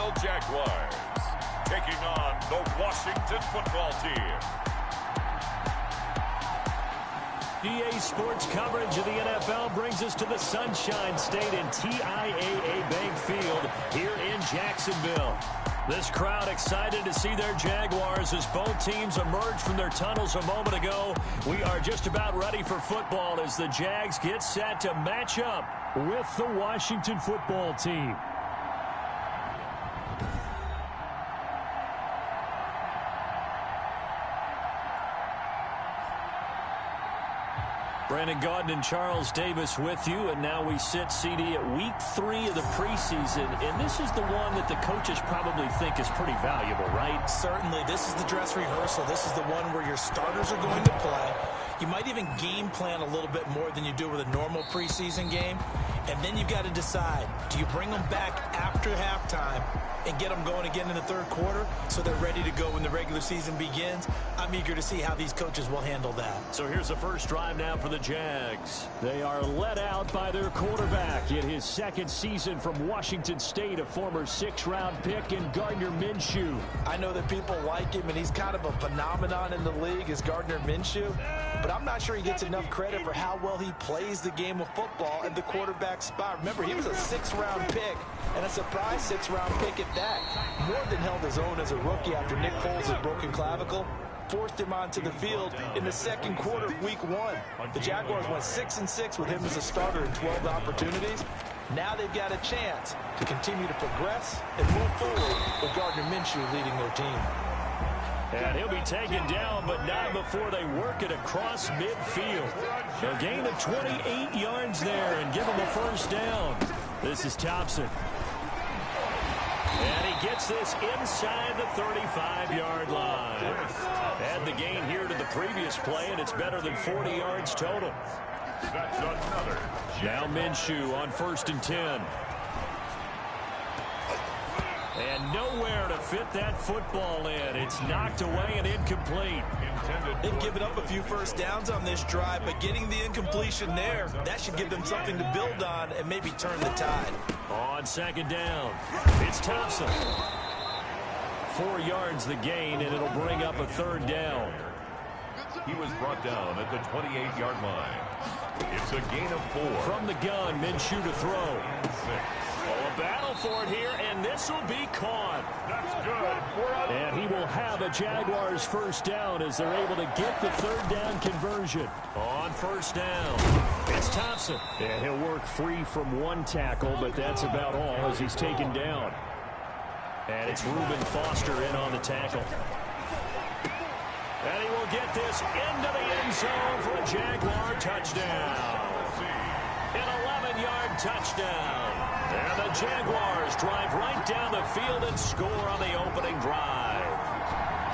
Jacksonville Jaguars taking on the Washington football team. EA Sports coverage of the NFL brings us to the Sunshine State and TIAA Bank Field here in Jacksonville. This crowd excited to see their Jaguars as both teams emerge from their tunnels a moment ago. We are just about ready for football as the Jags get set to match up with the Washington football team. Brandon Gaudin and Charles Davis with you, and now we sit, CD, at week 3 of the preseason, and this is the one that the coaches probably think is pretty valuable, right? Certainly. This is the dress rehearsal. This is the one where your starters are going to play. You might even game plan a little bit more than you do with a normal preseason game, and then you've got to decide, do you bring them back after halftime and get them going again in the third quarter so they're ready to go when the regular season begins? I'm eager to see how these coaches will handle that. So here's the first drive now for the Jags. They are led out by their quarterback in his second season from Washington State, a former 6th-round pick in Gardner Minshew. I know that people like him, and he's kind of a phenomenon in the league as Gardner Minshew, but I'm not sure he gets enough credit for how well he plays the game of football at the quarterback spot. Remember, he was a 6th-round pick, and a surprise 6th-round pick at that. More than held his own as a rookie after Nick Foles' had broken clavicle. Forced him onto the field in the second quarter of week 1. The Jaguars went 6-6 with him as a starter in 12 opportunities. Now they've got a chance to continue to progress and move forward with Gardner Minshew leading their team. And he'll be taken down, but not before they work it across midfield. A gain of 28 yards there and give him a first down. This is Thompson. And he gets this inside the 35-yard line. Add the gain here to the previous play, and it's better than 40 yards total. That's another. Now Minshew on 1st and 10. And nowhere to fit that football in. It's knocked away and incomplete. They've given up a few first downs on this drive, but getting the incompletion there, that should give them something to build on and maybe turn the tide. On 2nd down, it's Thompson. 4 yards the gain, and it'll bring up a 3rd down. He was brought down at the 28-yard line. It's a gain of 4. From the gun, Minshew to throw. 6. Oh, a battle for it here, and this will be caught. That's good. And he will have a Jaguars first down as they're able to get the 3rd down conversion. On 1st down, it's Thompson. And he'll work free from 1 tackle, but that's about all as he's taken down. And it's Reuben Foster in on the tackle. And he will get this into the end zone for a Jaguar touchdown. An 11-yard touchdown. And the Jaguars drive right down the field and score on the opening drive.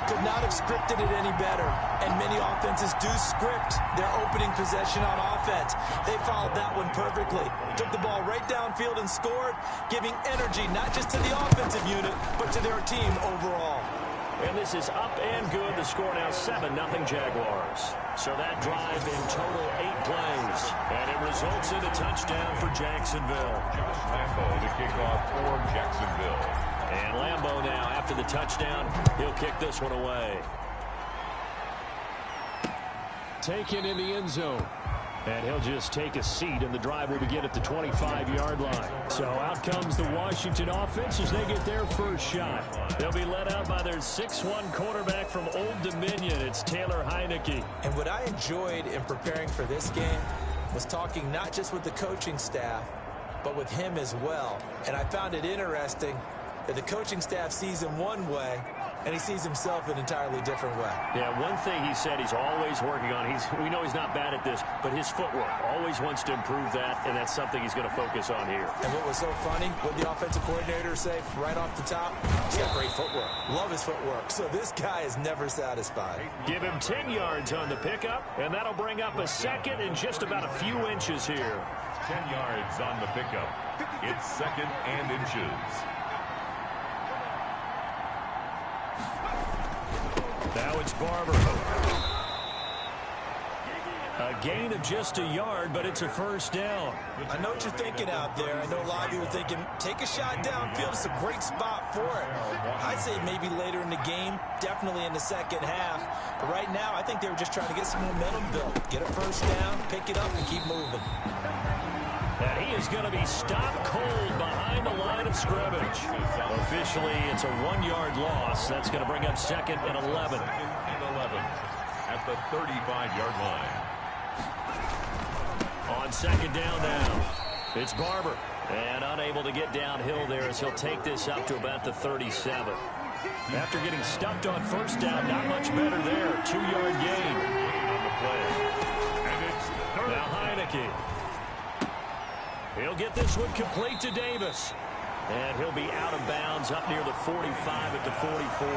Could not have scripted it any better. And many offenses do script their opening possession on offense. They followed that one perfectly. Took the ball right downfield and scored, giving energy not just to the offensive unit, but to their team overall. And this is up and good. The score now 7-0 Jaguars. So that drive in total 8 plays. And it results in a touchdown for Jacksonville. Josh Lambo to kick off for Jacksonville. And Lambo now, after the touchdown, he'll kick this one away. Taken in the end zone. And he'll just take a seat, and the drive will begin at the 25-yard line. So out comes the Washington offense as they get their first shot. They'll be led out by their 6'1 quarterback from Old Dominion. It's Taylor Heineke. And what I enjoyed in preparing for this game was talking not just with the coaching staff, but with him as well. And I found it interesting that the coaching staff sees him one way, and he sees himself an entirely different way. Yeah, one thing he said he's always working on, we know he's not bad at this, but his footwork, always wants to improve that, and that's something he's going to focus on here. And what was so funny, what the offensive coordinator say right off the top, he's got great footwork. Love his footwork. So this guy is never satisfied. Give him 10 yards on the pickup, and that'll bring up a second and just about a few inches here. 10 yards on the pickup. It's 2nd and inches. Now it's Barber. A gain of just a yard, but it's a first down. I know what you're thinking out there. I know a lot of you are thinking, take a shot downfield. It's a great spot for it. I'd say maybe later in the game, definitely in the second half. But right now, I think they were just trying to get some momentum built. Get a first down, pick it up, and keep moving. And he is going to be stopped cold behind the line of scrimmage. Officially, it's a 1-yard loss. That's going to bring up 2nd and 11. Second and 11 at the 35-yard line. On 2nd down now, it's Barber. And unable to get downhill there as he'll take this up to about the 37. After getting stuffed on first down, not much better there. 2-yard gain on the play. And it's third. Now Heineke. He'll get this one complete to Davis. And he'll be out of bounds up near the 45 at the 44.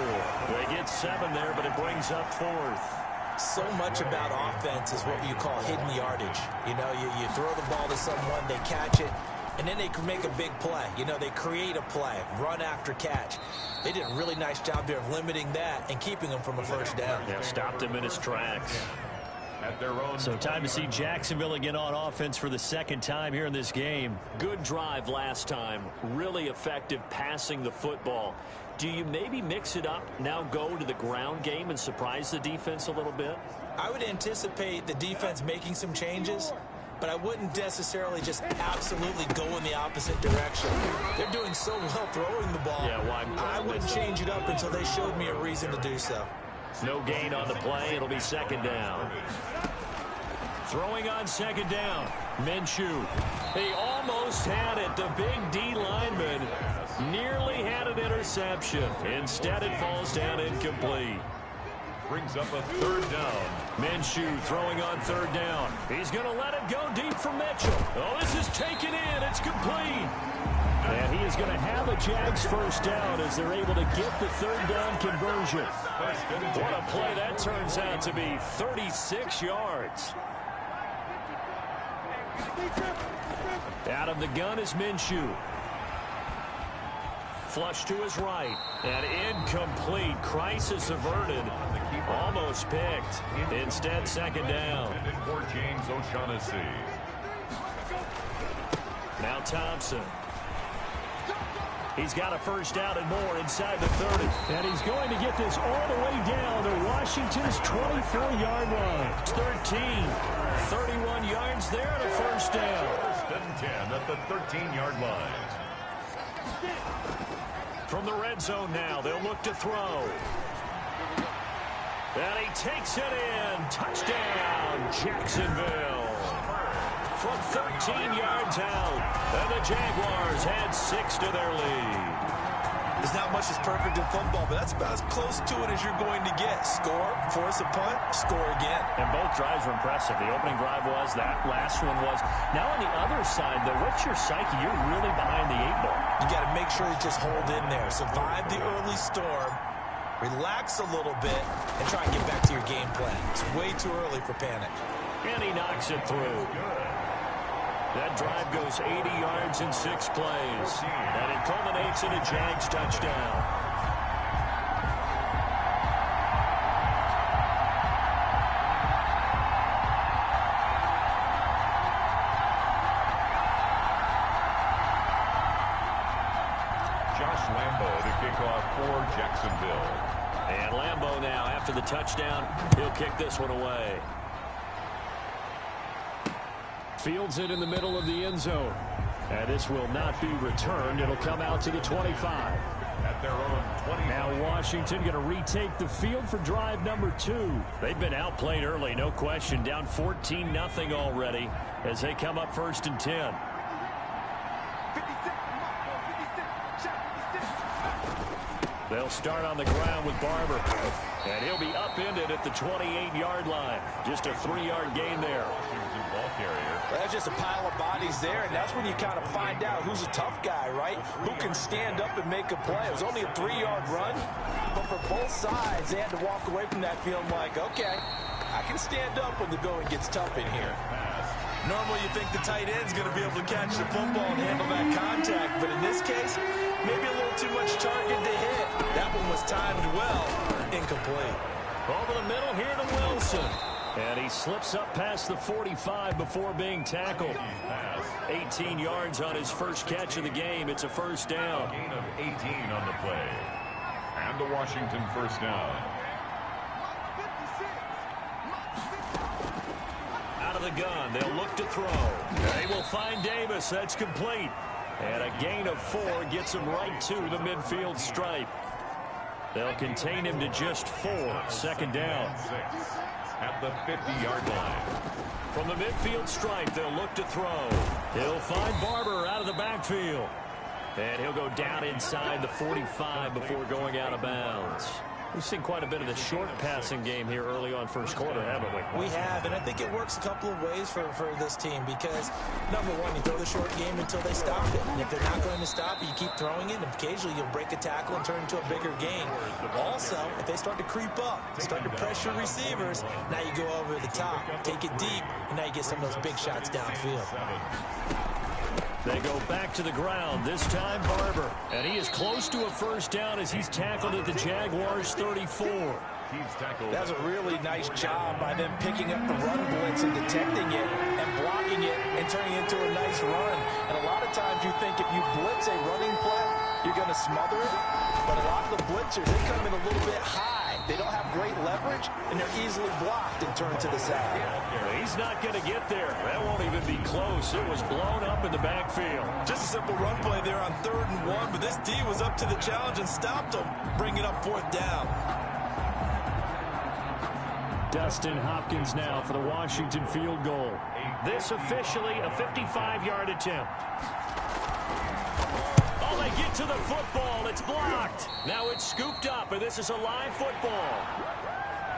They get 7 there, but it brings up 4th. So much about offense is what you call hidden yardage. You know, you throw the ball to someone, they catch it, and then they can make a big play. You know, they create a play, run after catch. They did a really nice job there of limiting that and keeping him from a first down. Yeah, stopped him in his tracks. At their own. So time to see Jacksonville again on offense for the 2nd time here in this game. Good drive last time. Really effective passing the football. Do you maybe mix it up, now go to the ground game and surprise the defense a little bit? I would anticipate the defense making some changes, but I wouldn't necessarily just absolutely go in the opposite direction. They're doing so well throwing the ball. Yeah, why? I wouldn't change it up until they showed me a reason to do so. No gain on the play. It'll be 2nd down. Throwing on 2nd down. Minshew. He almost had it. The big D lineman nearly had an interception. Instead, it falls down incomplete. Brings up a 3rd down. Minshew throwing on 3rd down. He's going to let it go deep for Mitchell. Oh, this is taken in. It's complete. And he is going to have a Jags first down as they're able to get the 3rd down conversion. What a play that turns out to be. 36 yards. Out of the gun is Minshew. Flush to his right. And incomplete. Crisis averted. Almost picked. Instead, 2nd down. Lebron2James06's. Now Thompson. He's got a first down and more inside the 30. And he's going to get this all the way down to Washington's 24-yard line. It's 13. 31 yards there and a first down. 1st and 10 at the 13-yard line. From the red zone now, they'll look to throw. And he takes it in. Touchdown, Jacksonville. From 13 yards out. And the Jaguars add 6 to their lead. There's not much that's perfect in football, but that's about as close to it as you're going to get. Score, force a punt, score again. And both drives were impressive. The opening drive was, that last one was. Now on the other side, though, what's your psyche? You're really behind the 8 ball. You got to make sure you just hold in there. Survive the early storm, relax a little bit, and try and get back to your game plan. It's way too early for panic. And he knocks it through. That drive goes 80 yards in 6 plays. And it culminates in a Jags touchdown. Josh Lambo to kick off for Jacksonville. And Lambo now, after the touchdown, he'll kick this one away. Fields it in the middle of the end zone. And this will not be returned. It'll come out to the 25. At their own 20. Now Washington going to retake the field for drive number 2. They've been outplayed early, no question. Down 14-0 already as they come up 1st and 10. They'll start on the ground with Barber. And he'll be upended at the 28-yard line. Just a 3-yard gain there. Ball carrier. That's just a pile of bodies there, and that's when you kind of find out who's a tough guy, right? Who can stand up and make a play. It was only a 3-yard run, but for both sides, they had to walk away from that field like, okay, I can stand up when the going gets tough in here. Normally you think the tight end's going to be able to catch the football and handle that contact, but in this case, maybe a little too much target to hit. That one was timed well, incomplete. Over the middle here to Wilson. And he slips up past the 45 before being tackled. 18 yards on his first catch of the game. It's a first down. Gain of 18 on the play. And the Washington first down. Out of the gun, they'll look to throw. They will find Davis. That's complete. And a gain of 4 gets him right to the midfield stripe. They'll contain him to just 4. Second down. At the 50-yard line. From the midfield stripe, they'll look to throw. He'll find Barber out of the backfield. And he'll go down inside the 45 before going out of bounds. We've seen quite a bit of the short passing game here early on first quarter, haven't we? We have, and I think it works a couple of ways for this team because, number one, you throw the short game until they stop it. And if they're not going to stop it, you keep throwing it, and occasionally you'll break a tackle and turn into a bigger gain. Also, if they start to creep up, start to pressure receivers, now you go over the top, take it deep, and now you get some of those big shots downfield. They go back to the ground, this time Barber. And he is close to a first down as he's tackled at the Jaguars' 34. That's a really nice job by them picking up the run blitz and detecting it and blocking it and turning it into a nice run. And a lot of times you think if you blitz a running play, you're going to smother it. But a lot of the blitzers, they come in a little bit high. They don't have great leverage, and they're easily blocked and turned to the side. He's not going to get there. That won't even be close. It was blown up in the backfield. Just a simple run play there on 3rd and 1, but this D was up to the challenge and stopped him, bringing up 4th down. Dustin Hopkins now for the Washington field goal. This officially a 55-yard attempt. Oh, they get to the football. It's blocked. Now it's scooped up, and this is a live football.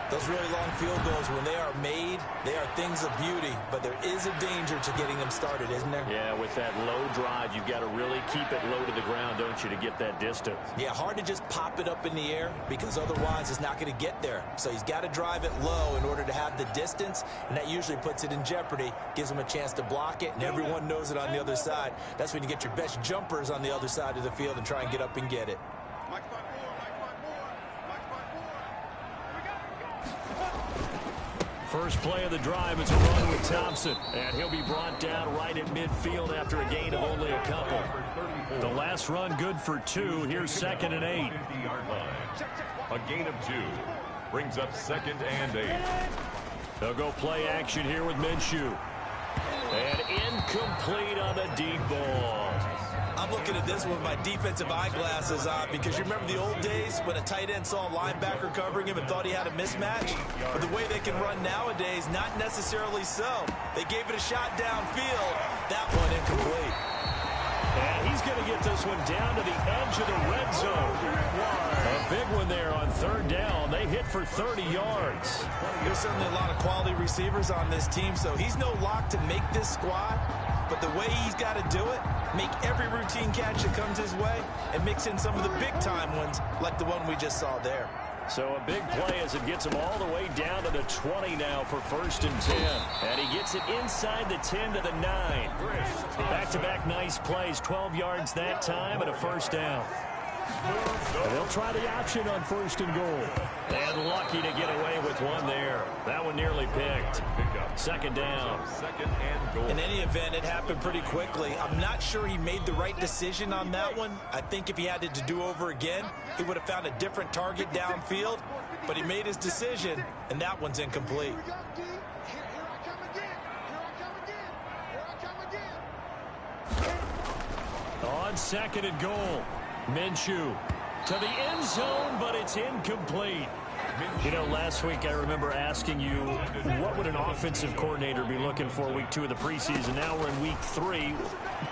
Those really long field goals, when they are made, they are things of beauty, but there is a danger to getting them started, isn't there? Yeah, with that low drive, you've got to really keep it low to the ground, don't you, to get that distance. Yeah, hard to just pop it up in the air because otherwise it's not going to get there. So he's got to drive it low in order to have the distance, and that usually puts it in jeopardy, gives him a chance to block it, and everyone knows it on the other side. That's when you get your best jumpers on the other side of the field and try and get up and get it. First play of the drive is a run with Thompson, and he'll be brought down right at midfield after a gain of only a couple. The last run good for 2. Here's 2nd and 8. A gain of 2 brings up 2nd and 8. They'll go play action here with Minshew. And incomplete on the deep ball. I'm looking at this with my defensive eyeglasses on because you remember the old days when a tight end saw a linebacker covering him and thought he had a mismatch? But the way they can run nowadays, not necessarily so. They gave it a shot downfield. That one incomplete. And he's going to get this one down to the edge of the red zone. A big one there on 3rd down. They hit for 30 yards. There's certainly a lot of quality receivers on this team, so he's no lock to make this squad. But the way he's got to do it, make every routine catch that comes his way, and mix in some of the big-time ones like the one we just saw there. So a big play as it gets him all the way down to the 20 now for 1st and 10. And he gets it inside the 10 to the 9. Back-to-back nice plays, 12 yards that time and a first down. And they'll try the option on 1st and goal. And lucky to get away with one there. That one nearly picked. 2nd down. 2nd and goal. In any event, it happened pretty quickly. I'm not sure he made the right decision on that one. I think if he had it to do over again, he would have found a different target downfield. But he made his decision, and that one's incomplete. On 2nd and goal. Minshew to the end zone, but it's incomplete. You know, last week I remember asking you, what would an offensive coordinator be looking for week 2 of the preseason? Now we're in week 3.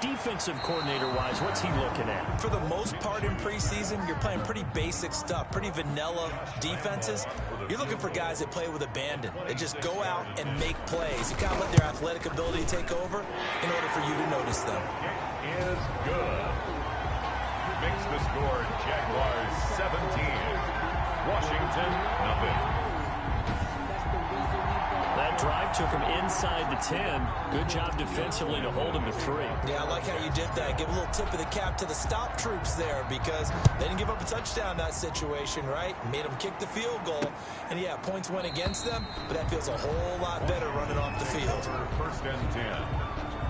Defensive coordinator-wise, what's he looking at? For the most part in preseason, you're playing pretty basic stuff, pretty vanilla defenses. You're looking for guys that play with abandon, that just go out and make plays. You kind of let their athletic ability take over in order for you to notice them. It is good. Makes the score Jaguars 17. Washington, nothing. That That drive took him inside the 10. Good job defensively to hold him to 3. Yeah, I like how you did that. Give a little tip of the cap to the stop troops there because they didn't give up a touchdown in that situation, right? Made them kick the field goal. And, yeah, points went against them, but that feels a whole lot better running off the field. First and 10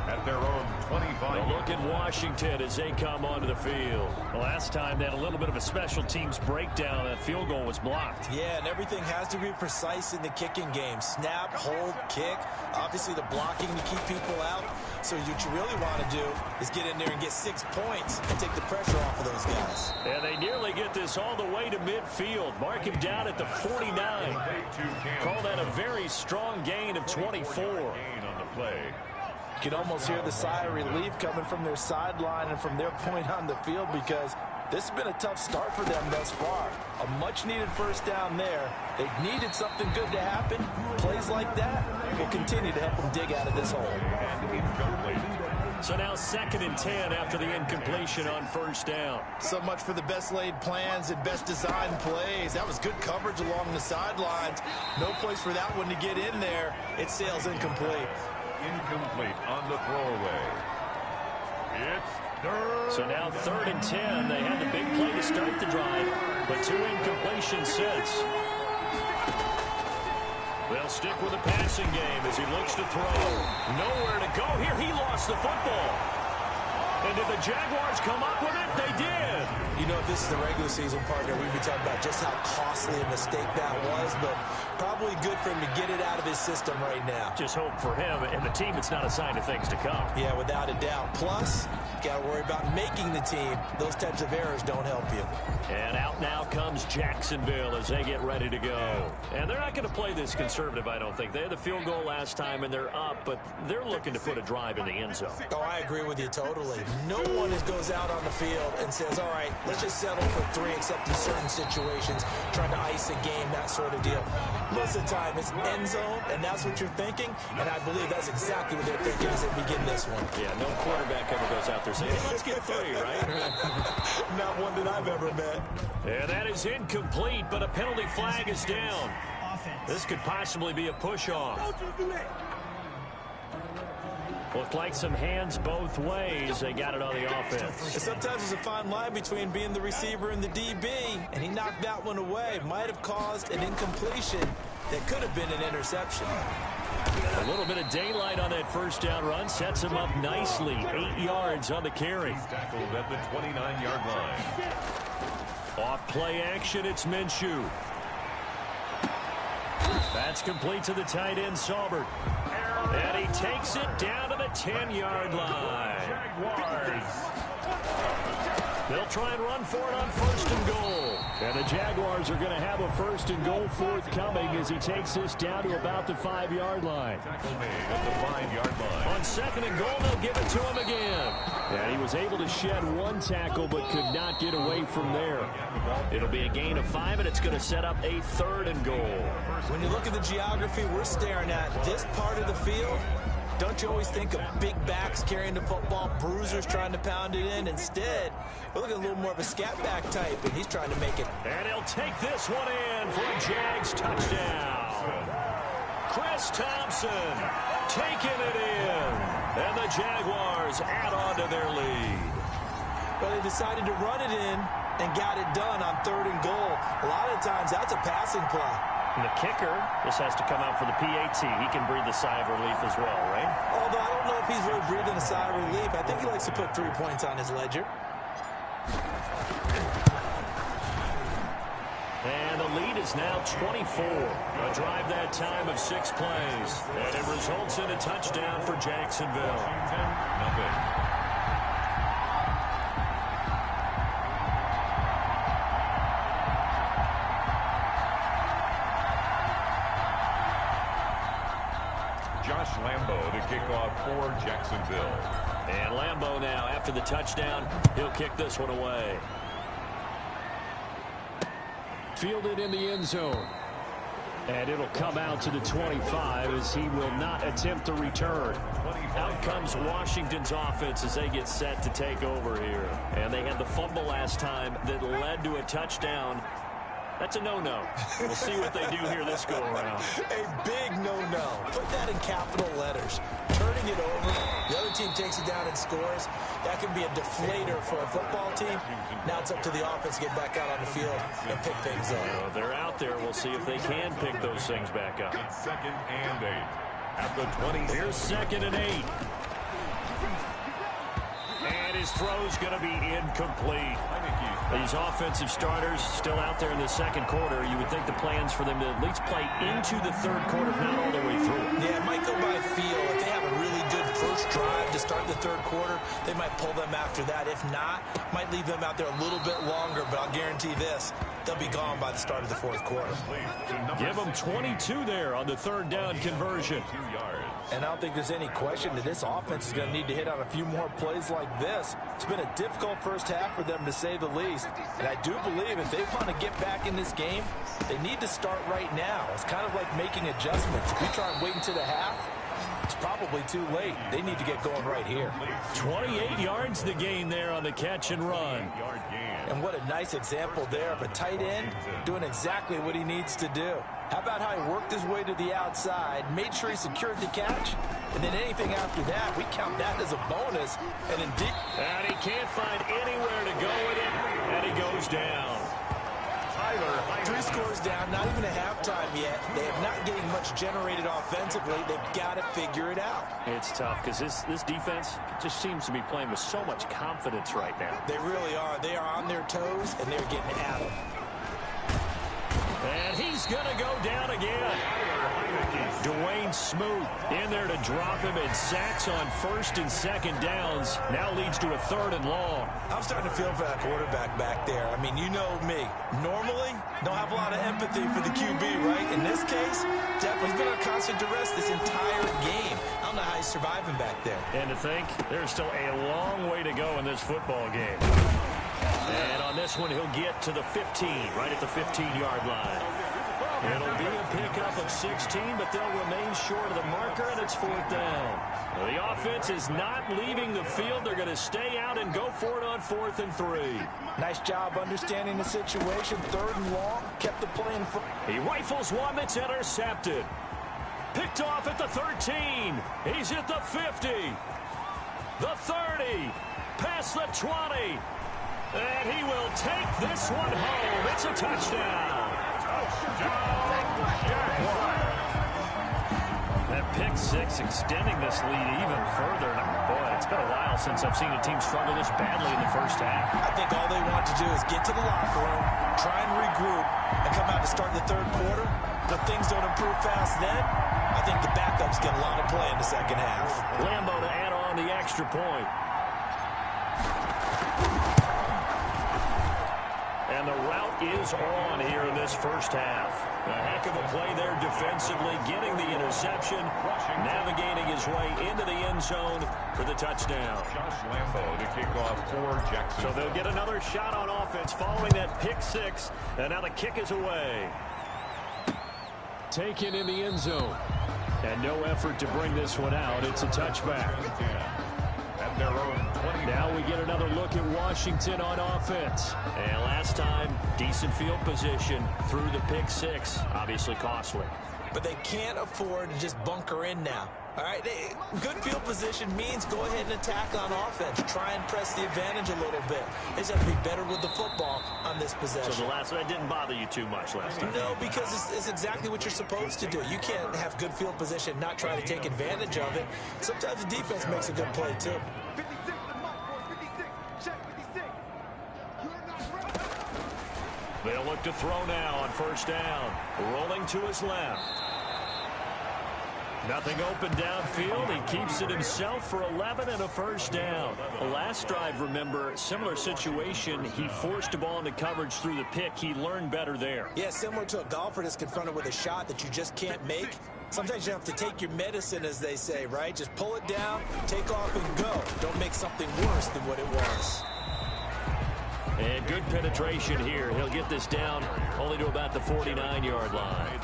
at their own 25. Look at Washington as they come onto the field. The last time they had a little bit of a special teams breakdown. That field goal was blocked. Yeah, and everything has to be precise in the kicking game. Snap, hold, kick. Obviously, the blocking to keep people out. So what you really want to do is get in there and get 6 points and take the pressure off of those guys. And they nearly get this all the way to midfield. Mark him down at the 49. Call that a very strong gain of 24. Gain on the play. You can almost hear the sigh of relief coming from their sideline and from their point on the field because this has been a tough start for them thus far. A much-needed first down there. They needed something good to happen. Plays like that will continue to help them dig out of this hole. So now 2nd and 10 after the incompletion on first down. So much for the best laid plans and best designed plays. That was good coverage along the sidelines. No place for that one to get in there. It sails incomplete. Incomplete on the throwaway. It's third. So now 3rd and 10. They had the big play to start the drive, but 2 incompletions since. They'll stick with the passing game as he looks to throw. Nowhere to go here. He lost the football. And did the Jaguars come up with it? They did. You know, if this is the regular season, partner, we'd be talking about just how costly a mistake that was, but probably good for him to get it out of his system right now. Just hope for him and the team it's not a sign of things to come. Yeah, without a doubt. Plus, you got to worry about making the team. Those types of errors don't help you. And out now comes Jacksonville as they get ready to go. And they're not going to play this conservative, I don't think. They had the field goal last time, and they're up, but they're looking to put a drive in the end zone. Oh, I agree with you totally. No one goes out on the field and says, all right, let's just settle for 3 except in certain situations, trying to ice a game, that sort of deal. Most of the time, it's end zone, and that's what you're thinking, and I believe that's exactly what they're thinking as they begin this one. Yeah, no quarterback ever goes out there saying, hey, let's get 3, right? Not one that I've ever met. And that is incomplete, but a penalty flag is down. This could possibly be a push-off. Looked like some hands both ways. They got it on the offense. Sometimes there's a fine line between being the receiver and the DB, and he knocked that one away. Might have caused an incompletion that could have been an interception. A little bit of daylight on that first down run sets him up nicely. 8 yards on the carry. He's tackled at the 29-yard line. Off play action, it's Minshew. That's complete to the tight end, Saubert. And he takes it down to the 10-yard line. They'll try and run for it on 1st and goal. And the Jaguars are going to have a 1st and goal forthcoming as he takes this down to about the 5-yard line. Tackle made at the 5-yard line. On 2nd and goal, they'll give it to him again. And he was able to shed 1 tackle but could not get away from there. It'll be a gain of 5, and it's going to set up a 3rd and goal. When you look at the geography we're staring at, this part of the field, don't you always think of big backs carrying the football, bruisers trying to pound it in? Instead, we're looking at a little more of a scat back type, and he's trying to make it. And he'll take this one in for a Jags touchdown. Chris Thompson taking it in. And the Jaguars add on to their lead. But they decided to run it in and got it done on 3rd and goal. A lot of times, that's a passing play. And the kicker, this has to come out for the PAT. He can breathe a sigh of relief as well, right? Although I don't know if he's really breathing a sigh of relief. I think he likes to put 3 points on his ledger. And the lead is now 24. A drive that time of 6 plays. And it results in a touchdown for Jacksonville. Nothing. Josh Lambo to kick off for Jacksonville. And Lambo now, after the touchdown, he'll kick this one away. Fielded in the end zone. And it'll come out to the 25 as he will not attempt to return. Out comes Washington's offense as they get set to take over here. And they had the fumble last time that led to a touchdown. That's a no-no. We'll see what they do here this go-around. A big no-no. Put that in capital letters. Turning it over, the other team takes it down and scores. That can be a deflator for a football team. Now it's up to the offense to get back out on the field and pick things up. So they're out there. We'll see if they can pick those things back up. It's 2nd and 8. At the 20. Here's 2nd and 8. And his throw's going to be incomplete. These offensive starters still out there in the second quarter. You would think the plans for them to at least play into the third quarter, if not all the way through. Yeah, it might go by feel. If they have a really good first drive to start the third quarter, they might pull them after that. If not, might leave them out there a little bit longer, but I'll guarantee this, they'll be gone by the start of the fourth quarter. Give them 22 there on the third down conversion. 2 yards. And I don't think there's any question that this offense is going to need to hit on a few more plays like this. It's been a difficult first half for them, to say the least. And I do believe if they want to get back in this game, they need to start right now. It's kind of like making adjustments. If you try and wait until the half, it's probably too late. They need to get going right here. 28 yards the gain there on the catch and run. And what a nice example there of a tight end doing exactly what he needs to do. How about how he worked his way to the outside, made sure he secured the catch, and then anything after that, we count that as a bonus. And indeed, and he can't find anywhere to go with it, and he goes down. 3 scores down, not even a halftime yet. They are not getting much generated offensively. They've got to figure it out. It's tough because this defense just seems to be playing with so much confidence right now. They really are. They are on their toes, and they're getting at them. And he's going to go down again. Dwayne Smoot in there to drop him, and sacks on 1st and 2nd downs. Now leads to a 3rd and long. I'm starting to feel for that quarterback back there. I mean, you know me. Normally, don't have a lot of empathy for the QB, right? In this case, definitely been on constant duress this entire game. I don't know how he's surviving back there. And to think, there's still a long way to go in this football game. And on this one, he'll get to the 15, right at the 15-yard line. It'll be a pickup of 16, but they'll remain short of the marker, and it's 4th down. The offense is not leaving the field. They're going to stay out and go for it on 4th and 3. Nice job understanding the situation. 3rd and long, kept the play in front. He rifles one that's intercepted. Picked off at the 13. He's at the 50. The 30. Past the 20. And he will take this one home. It's a touchdown. That pick 6 extending this lead even further. Boy, it's been a while since I've seen a team struggle this badly in the first half. I think all they want to do is get to the locker room, try and regroup, and come out to start the third quarter. But things don't improve fast then. I think the backups get a lot of play in the second half. Lambo to add on the extra point. And the route is on here in this first half. A heck of a play there defensively, getting the interception, navigating his way into the end zone for the touchdown. Josh Lambo to kick off for Jackson. So they'll get another shot on offense following that pick 6, and now the kick is away. Taken in the end zone. And no effort to bring this one out. It's a touchback. At their own 20. Now we get another look at Washington on offense. And last time, decent field position through the pick 6. Obviously costly. But they can't afford to just bunker in now. All right, good field position means go ahead and attack on offense. Try and press the advantage a little bit. They just have to be better with the football on this possession. So the last one didn't bother you too much last time? No, because it's exactly what you're supposed to do. You can't have good field position, not try to take advantage of it. Sometimes the defense makes a good play, too. They'll look to throw now on 1st down. Rolling to his left. Nothing open downfield. He keeps it himself for 11 and a 1st down. The last drive, remember, similar situation. He forced a ball into coverage through the pick. He learned better there. Yeah, similar to a golfer that's confronted with a shot that you just can't make. Sometimes you have to take your medicine, as they say, right? Just pull it down, take off, and go. Don't make something worse than what it was. And good penetration here. He'll get this down only to about the 49-yard line.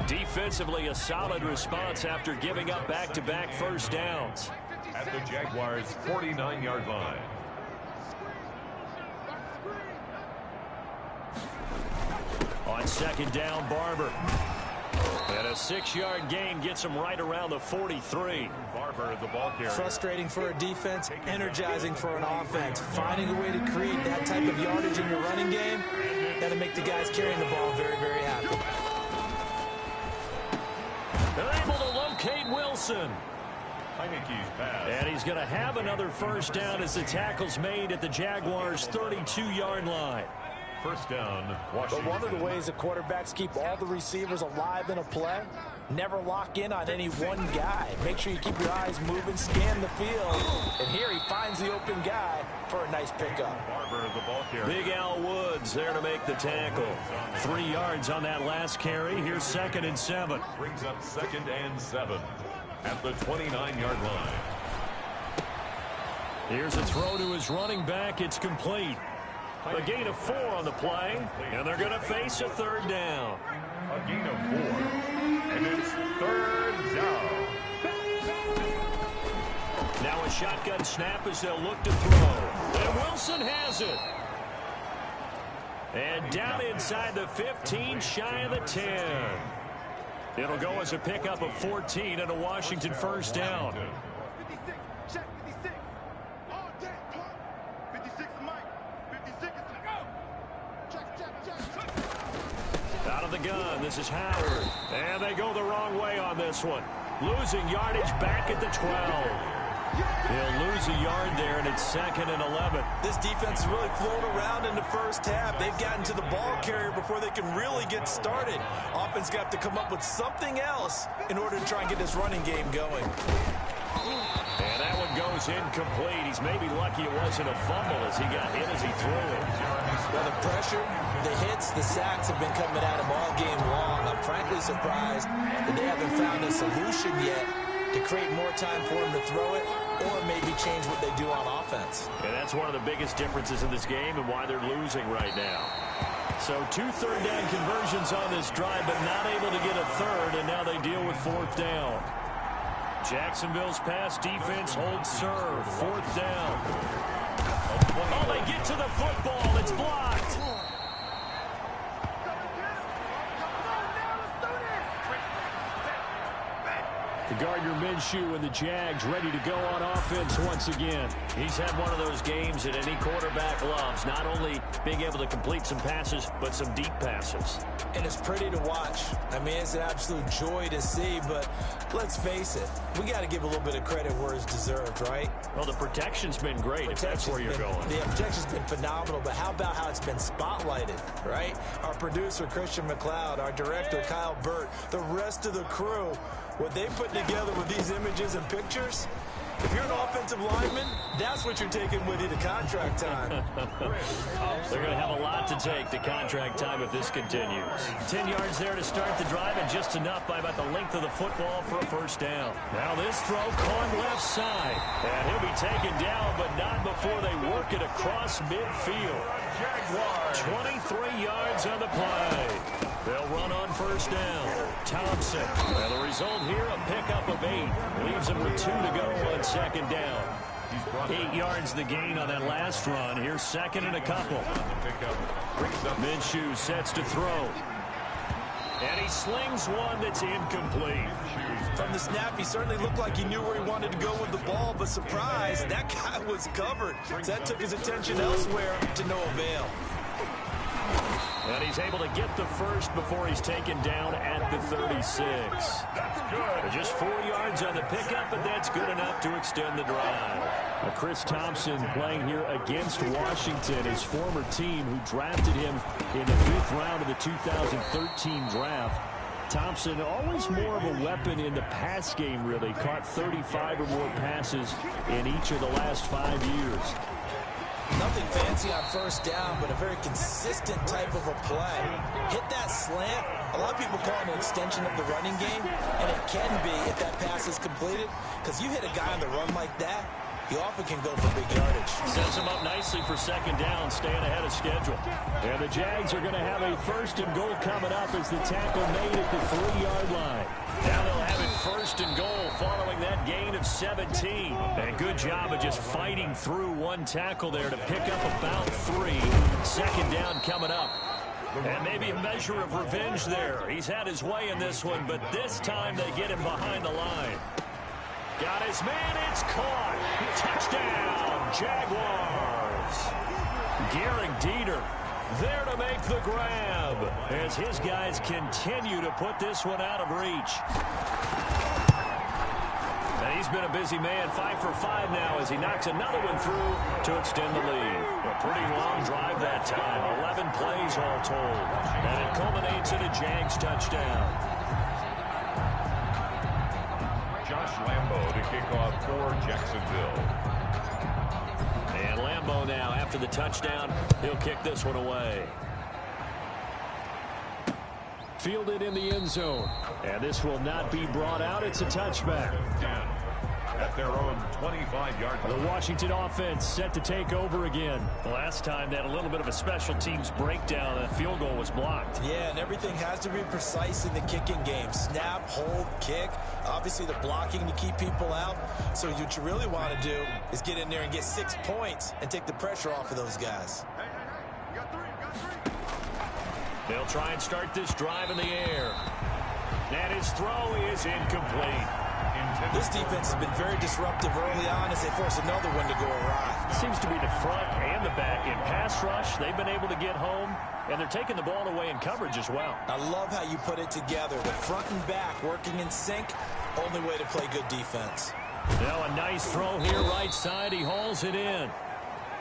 Defensively, a solid response after giving up back-to-back 1st downs. At the Jaguars' 49-yard line. On second down, Barber. And a 6-yard gain gets him right around the 43. Barber, the ball carrier. Frustrating for a defense, energizing for an offense. Finding a way to create that type of yardage in your running game, that'll make the guys carrying the ball very, very happy. They're able to locate Wilson. And he's going to have another first down as the tackle's made at the Jaguars' 32-yard line. First down, Washington. But one of the ways the quarterbacks keep all the receivers alive in a play, never lock in on any one guy. Make sure you keep your eyes moving, scan the field. And here he finds the open guy for a nice pickup. Barber, the ball carrier. Big Al Woods there to make the tackle. 3 yards on that last carry. Here's 2nd and 7. Brings up 2nd and 7 at the 29-yard line. Here's a throw to his running back. It's complete. A gain of 4 on the play, and they're going to face a 3rd down. A gain of 4, and it's 3rd down. Now a shotgun snap as they'll look to throw. And Wilson has it. And down inside the 15, shy of the 10. It'll go as a pickup of 14 and a Washington first down. Out of the gun, this is Howard. And they go the wrong way on this one. Losing yardage back at the 12. He'll lose a yard there, and it's 2nd and 11. This defense is really flown around in the first half. They've gotten to the ball carrier before they can really get started. Offense got to come up with something else in order to try and get this running game going. And that one goes incomplete. He's maybe lucky it wasn't a fumble as he got hit as he threw it. Well, the pressure, the hits, the sacks have been coming at him all game long. I'm frankly surprised that they haven't found a solution yet to create more time for him to throw it or maybe change what they do on offense. And that's one of the biggest differences in this game and why they're losing right now. So 2 third-down conversions on this drive, but not able to get a third, and now they deal with 4th down. Jacksonville's pass defense holds serve. 4th down. Oh, they get to the football. It's blocked. Gardner Minshew and the Jags ready to go on offense once again. He's had one of those games that any quarterback loves, not only being able to complete some passes, but some deep passes. And it's pretty to watch. I mean, it's an absolute joy to see, but let's face it, we got to give a little bit of credit where it's deserved, right? Well, the protection's been great, if that's where you're going. The protection's been phenomenal, but how about how it's been spotlighted, right? Our producer, Christian McLeod, our director, Kyle Burt, the rest of the crew, what they put together with these images and pictures, if you're an offensive lineman, that's what you're taking with you to contract time. They're going to have a lot to take to contract time if this continues. 10 yards there to start the drive, and just enough by about the length of the football for a first down. Now this throw caught left side. And he'll be taken down, but not before they work it across midfield. 23 yards on the play. They'll run on first down. Thompson. And the result here, a pickup of 8. Leaves them with 2 to go on second down. 8 yards the gain on that last run. Here's 2nd and a couple. Minshew sets to throw. And he slings one that's incomplete. From the snap, he certainly looked like he knew where he wanted to go with the ball, but surprise, that guy was covered. So that took his attention elsewhere to no avail. And he's able to get the first before he's taken down at the 36. That's good. Just 4 yards on the pickup, but that's good enough to extend the drive. Chris Thompson playing here against Washington, his former team who drafted him in the 5th round of the 2013 draft. Thompson, always more of a weapon in the pass game, really. Caught 35 or more passes in each of the last 5 years. Nothing fancy on first down, but a very consistent type of a play. Hit that slant. A lot of people call it an extension of the running game, and it can be if that pass is completed, because you hit a guy on the run like that, he often can go for big yardage. Sets him up nicely for second down, staying ahead of schedule. And the Jags are going to have a 1st and goal coming up as the tackle made at the 3-yard line. Now they'll have it 1st and goal following that gain of 17. And good job of just fighting through one tackle there to pick up about 3. Second down coming up. And maybe a measure of revenge there. He's had his way in this one, but this time they get him behind the line. Got his man, it's caught. Touchdown, Jaguars. Garrett Dieter there to make the grab as his guys continue to put this one out of reach. And he's been a busy man, 5 for 5 now as he knocks another one through to extend the lead. A pretty long drive that time, 11 plays all told. And it culminates in a Jags touchdown. Josh Lambo to kick off for Jacksonville. And Lambo now, after the touchdown, he'll kick this one away. Fielded in the end zone. And this will not be brought out. It's a touchback. Down at their own 25-yard line. The Washington offense set to take over again. Last time they had a little bit of a special teams breakdown. That field goal was blocked. Yeah, and everything has to be precise in the kicking game. Snap, hold, kick. Obviously, the blocking to keep people out. So what you really want to do is get in there and get 6 points and take the pressure off of those guys. They'll try and start this drive in the air. And his throw is incomplete. This defense has been very disruptive early on as they force another one to go awry. Seems to be the front and the back. In pass rush, they've been able to get home, and they're taking the ball away in coverage as well. I love how you put it together. The front and back working in sync, only way to play good defense. Now a nice throw here right side. He hauls it in.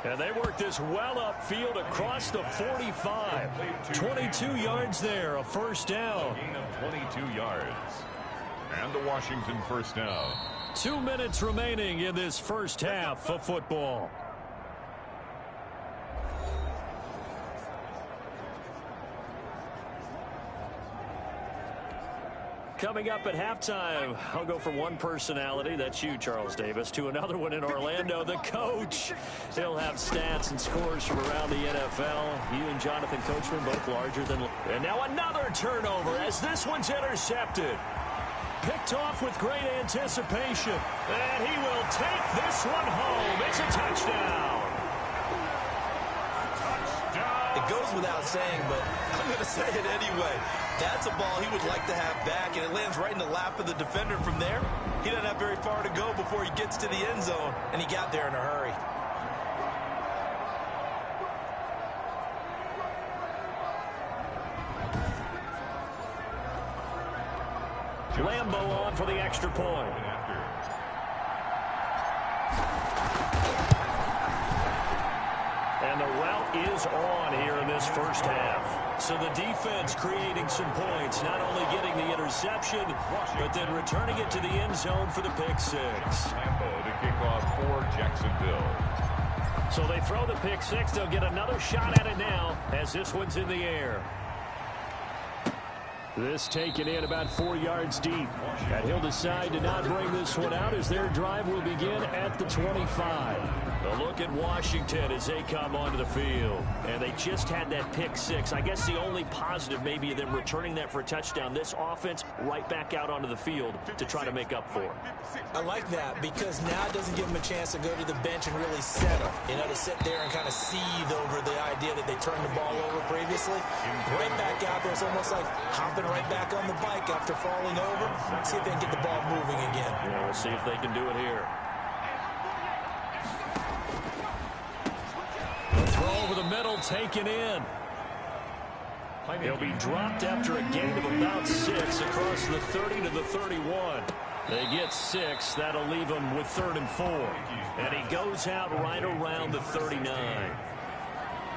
And they work this well upfield across the 45. 22 yards there, a first down. Gain of 22 yards. And the Washington first down. 2 minutes remaining in this first half of football. Coming up at halftime, I'll go from one personality, that's you, Charles Davis, to another one in Orlando, the coach. He'll have stats and scores from around the NFL. You and Jonathan Coachman both larger than... And now another turnover as this one's intercepted. Picked off with great anticipation. And he will take this one home. It's a touchdown. It goes without saying, but I'm going to say it anyway. That's a ball he would like to have back, and it lands right in the lap of the defender from there. He doesn't have very far to go before he gets to the end zone, and he got there in a hurry. Lambo on for the extra point. And the route is on here in this first half. So the defense creating some points, not only getting the interception, but then returning it to the end zone for the pick six. Lambo to kick off for Jacksonville. So they throw the pick six. They'll get another shot at it now as this one's in the air. This taken in about 4 yards deep. And he'll decide to not bring this one out as their drive will begin at the 25. A look at Washington as they come onto the field. And they just had that pick six. I guess the only positive maybe of them returning that for a touchdown. This offense right back out onto the field to try to make up for it. I like that because now it doesn't give them a chance to go to the bench and really settle. You know, to sit there and kind of seethe over the idea that they turned the ball over previously. Right back out there. It's almost like hopping right back on the bike after falling over. See if they can get the ball moving again. Yeah, we'll see if they can do it here. The throw over the middle taken in. He'll be dropped after a gain of about 6 across the 30 to the 31. They get 6. That'll leave him with 3rd and 4. And he goes out right around the 39.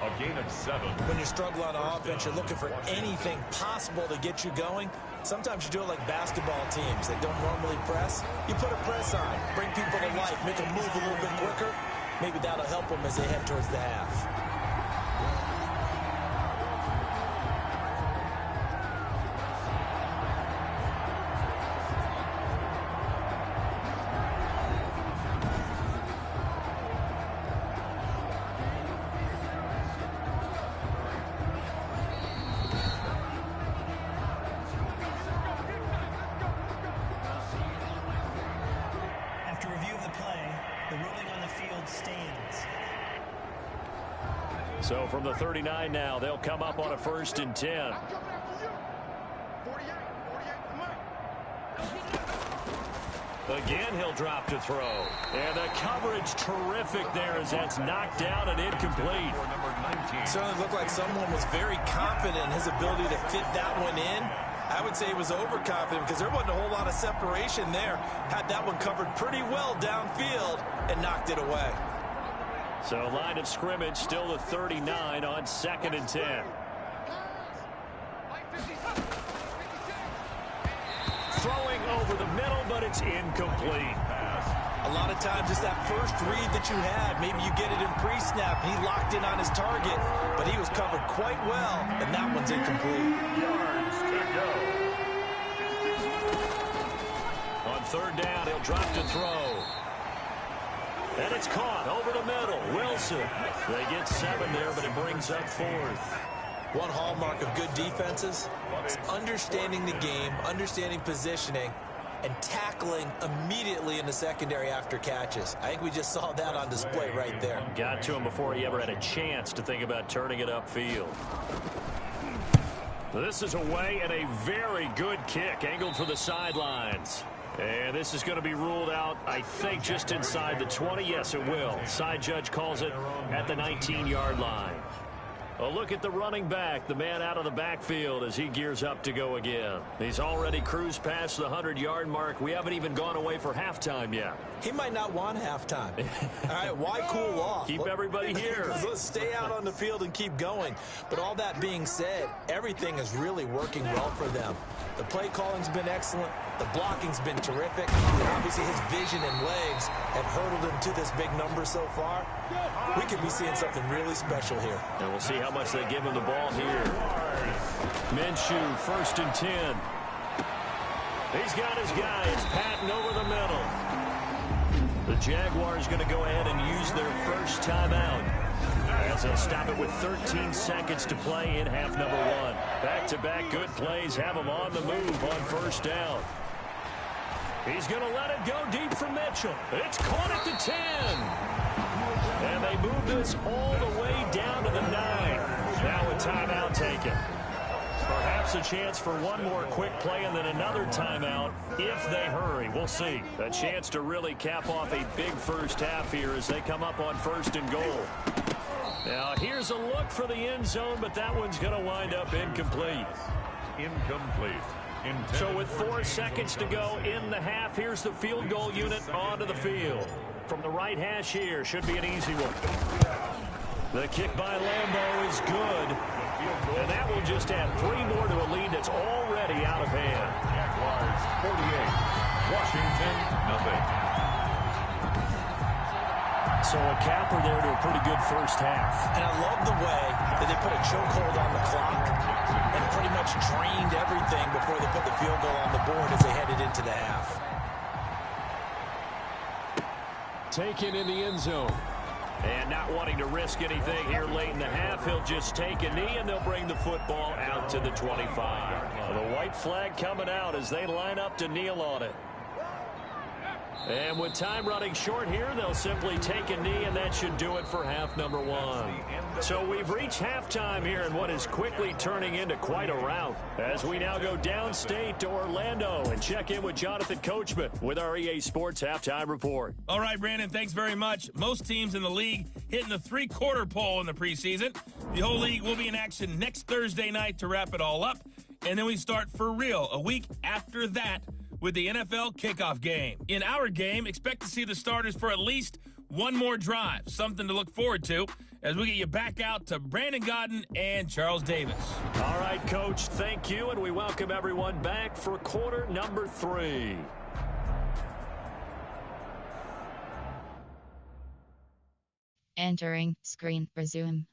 A gain of 7. When you struggle on offense, you're looking for anything possible to get you going. Sometimes you do it like basketball teams that don't normally press. You put a press on, bring people to life, make them move a little bit quicker. Maybe that'll help them as they head towards the half. After review of the play, the ruling on the field stands. So from the 39 now, they'll come up on a 1st and 10. Again, he'll drop to throw. And the coverage terrific there as that's knocked down and incomplete. It certainly looked like someone was very confident in his ability to fit that one in. I would say he was overconfident because there wasn't a whole lot of separation there. Had that one covered pretty well downfield and knocked it away. So line of scrimmage still the 39 on 2nd and 10. Throwing over the middle, but it's incomplete. A lot of times it's that first read that you had. Maybe you get it in pre-snap. He locked in on his target, but he was covered quite well, and that one's incomplete. Yards to go. On 3rd down, he'll drop to throw. And it's caught over the middle. Wilson. They get 7 there, but it brings up 4th. One hallmark of good defenses is understanding the game, understanding positioning, and tackling immediately in the secondary after catches. I think we just saw that on display right there. Got to him before he ever had a chance to think about turning it upfield. This is away and a very good kick angled for the sidelines. And this is going to be ruled out, I think, just inside the 20. Yes, it will. Side judge calls it at the 19-yard line. A look at the running back, the man out of the backfield as he gears up to go again. He's already cruised past the 100-yard mark. We haven't even gone away for halftime yet. He might not want halftime. All right, why cool off? Keep everybody here. Let's stay out on the field and keep going. But all that being said, everything is really working well for them. The play calling's been excellent. The blocking's been terrific. And obviously his vision and legs have hurdled him to this big number so far. We could be seeing something really special here. And we'll see how much they give him the ball here. Minshew, 1st and 10. He's got his guy. It's Patton over the middle. The Jaguars going to go ahead and use their first timeout, as they'll stop it with 13 seconds to play in half number 1. Back-to-back good plays have them on the move on 1st down. He's going to let it go deep for Mitchell. It's caught at the 10. And they move this all the way down to the 9. Now a timeout taken. Perhaps a chance for one more quick play and then another timeout if they hurry. We'll see. A chance to really cap off a big first half here as they come up on 1st and goal. Now here's a look for the end zone, but that one's going to wind up incomplete. Incomplete. So with 4 seconds to go in the half, here's the field goal unit onto the field. From the right hash here, should be an easy one. The kick by Lambeau is good. And that will just add 3 more to a lead that's already out of hand. Jaguars 48. Washington, nothing. So a capper there to a pretty good first half. And I love the way that they put a chokehold on the clock and pretty much drained everything before they put the field goal on the board as they headed into the half. Taken in the end zone. And not wanting to risk anything here late in the half, he'll just take a knee and they'll bring the football out to the 25. The white flag coming out as they line up to kneel on it. And with time running short here, they'll simply take a knee, and that should do it for half number 1. So we've reached halftime here in what is quickly turning into quite a rout, as we now go downstate to Orlando and check in with Jonathan Coachman with our EA Sports Halftime Report. All right, Brandon, thanks very much. Most teams in the league hitting the 3/4 pole in the preseason. The whole league will be in action next Thursday night to wrap it all up, and then we start for real a week after that with the NFL kickoff game. In our game, expect to see the starters for at least one more drive, something to look forward to as we get you back out to Brandon Godden and Charles Davis. All right, Coach, thank you, and we welcome everyone back for quarter number 3. Entering screen, resume.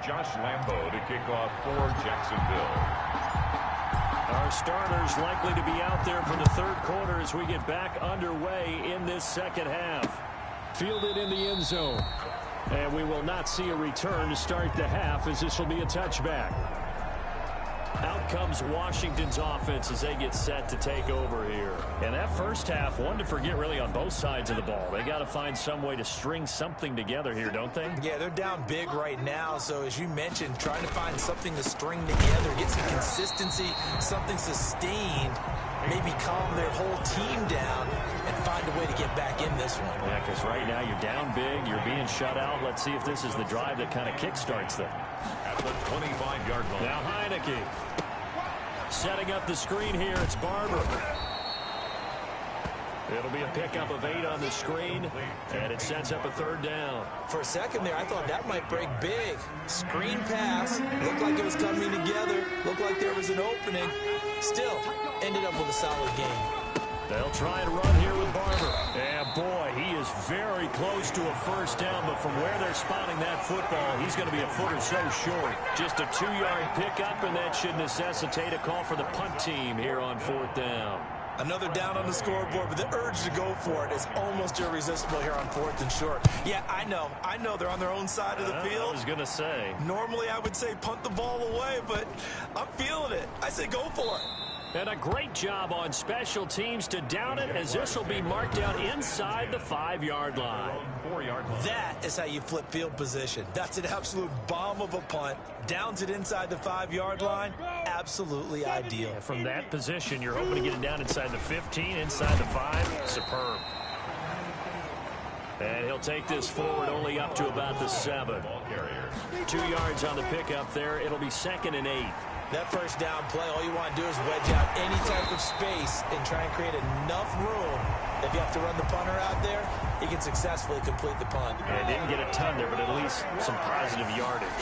Josh Lambo to kick off for Jacksonville. Our starters likely to be out there for the third quarter as we get back underway in this second half. Fielded in the end zone. And we will not see a return to start the half, as this will be a touchback. Out comes Washington's offense as they get set to take over here. And that first half, one to forget really on both sides of the ball. They got to find some way to string something together here, don't they? Yeah, they're down big right now. So as you mentioned, trying to find something to string together, get some consistency, something sustained, maybe calm their whole team down and find a way to get back in this one. Yeah, because right now you're down big, you're being shut out. Let's see if this is the drive that kind of kickstarts them. At the 25-yard line. Now Heineke setting up the screen here. It's Barber. It'll be a pickup of 8 on the screen, and it sets up a third down. For a second there, I thought that might break big. Screen pass, looked like it was coming together, looked like there was an opening. Still, ended up with a solid game. They'll try and run here with Barber. And boy, he is very close to a first down, but from where they're spotting that football, he's going to be a foot or so short. Just a 2-yard pickup, and that should necessitate a call for the punt team here on fourth down. Another down on the scoreboard, but the urge to go for it is almost irresistible here on 4th and short. Yeah, I know they're on their own side of the field. I was going to say. Normally I would say punt the ball away, but I'm feeling it. I say go for it. And a great job on special teams to down it, as this will be marked down inside the 5-yard line. That is how you flip field position. That's an absolute bomb of a punt. Downs it inside the 5-yard line. Absolutely ideal. From that position, you're hoping to get it down inside the 15, inside the 5. Superb. And he'll take this forward only up to about the 7. 2 yards on the pickup there. It'll be 2nd and 8. That first down play, all you want to do is wedge out any type of space and try and create enough room. If you have to run the punter out there, he can successfully complete the punt. And didn't get a ton there, but at least some positive yardage.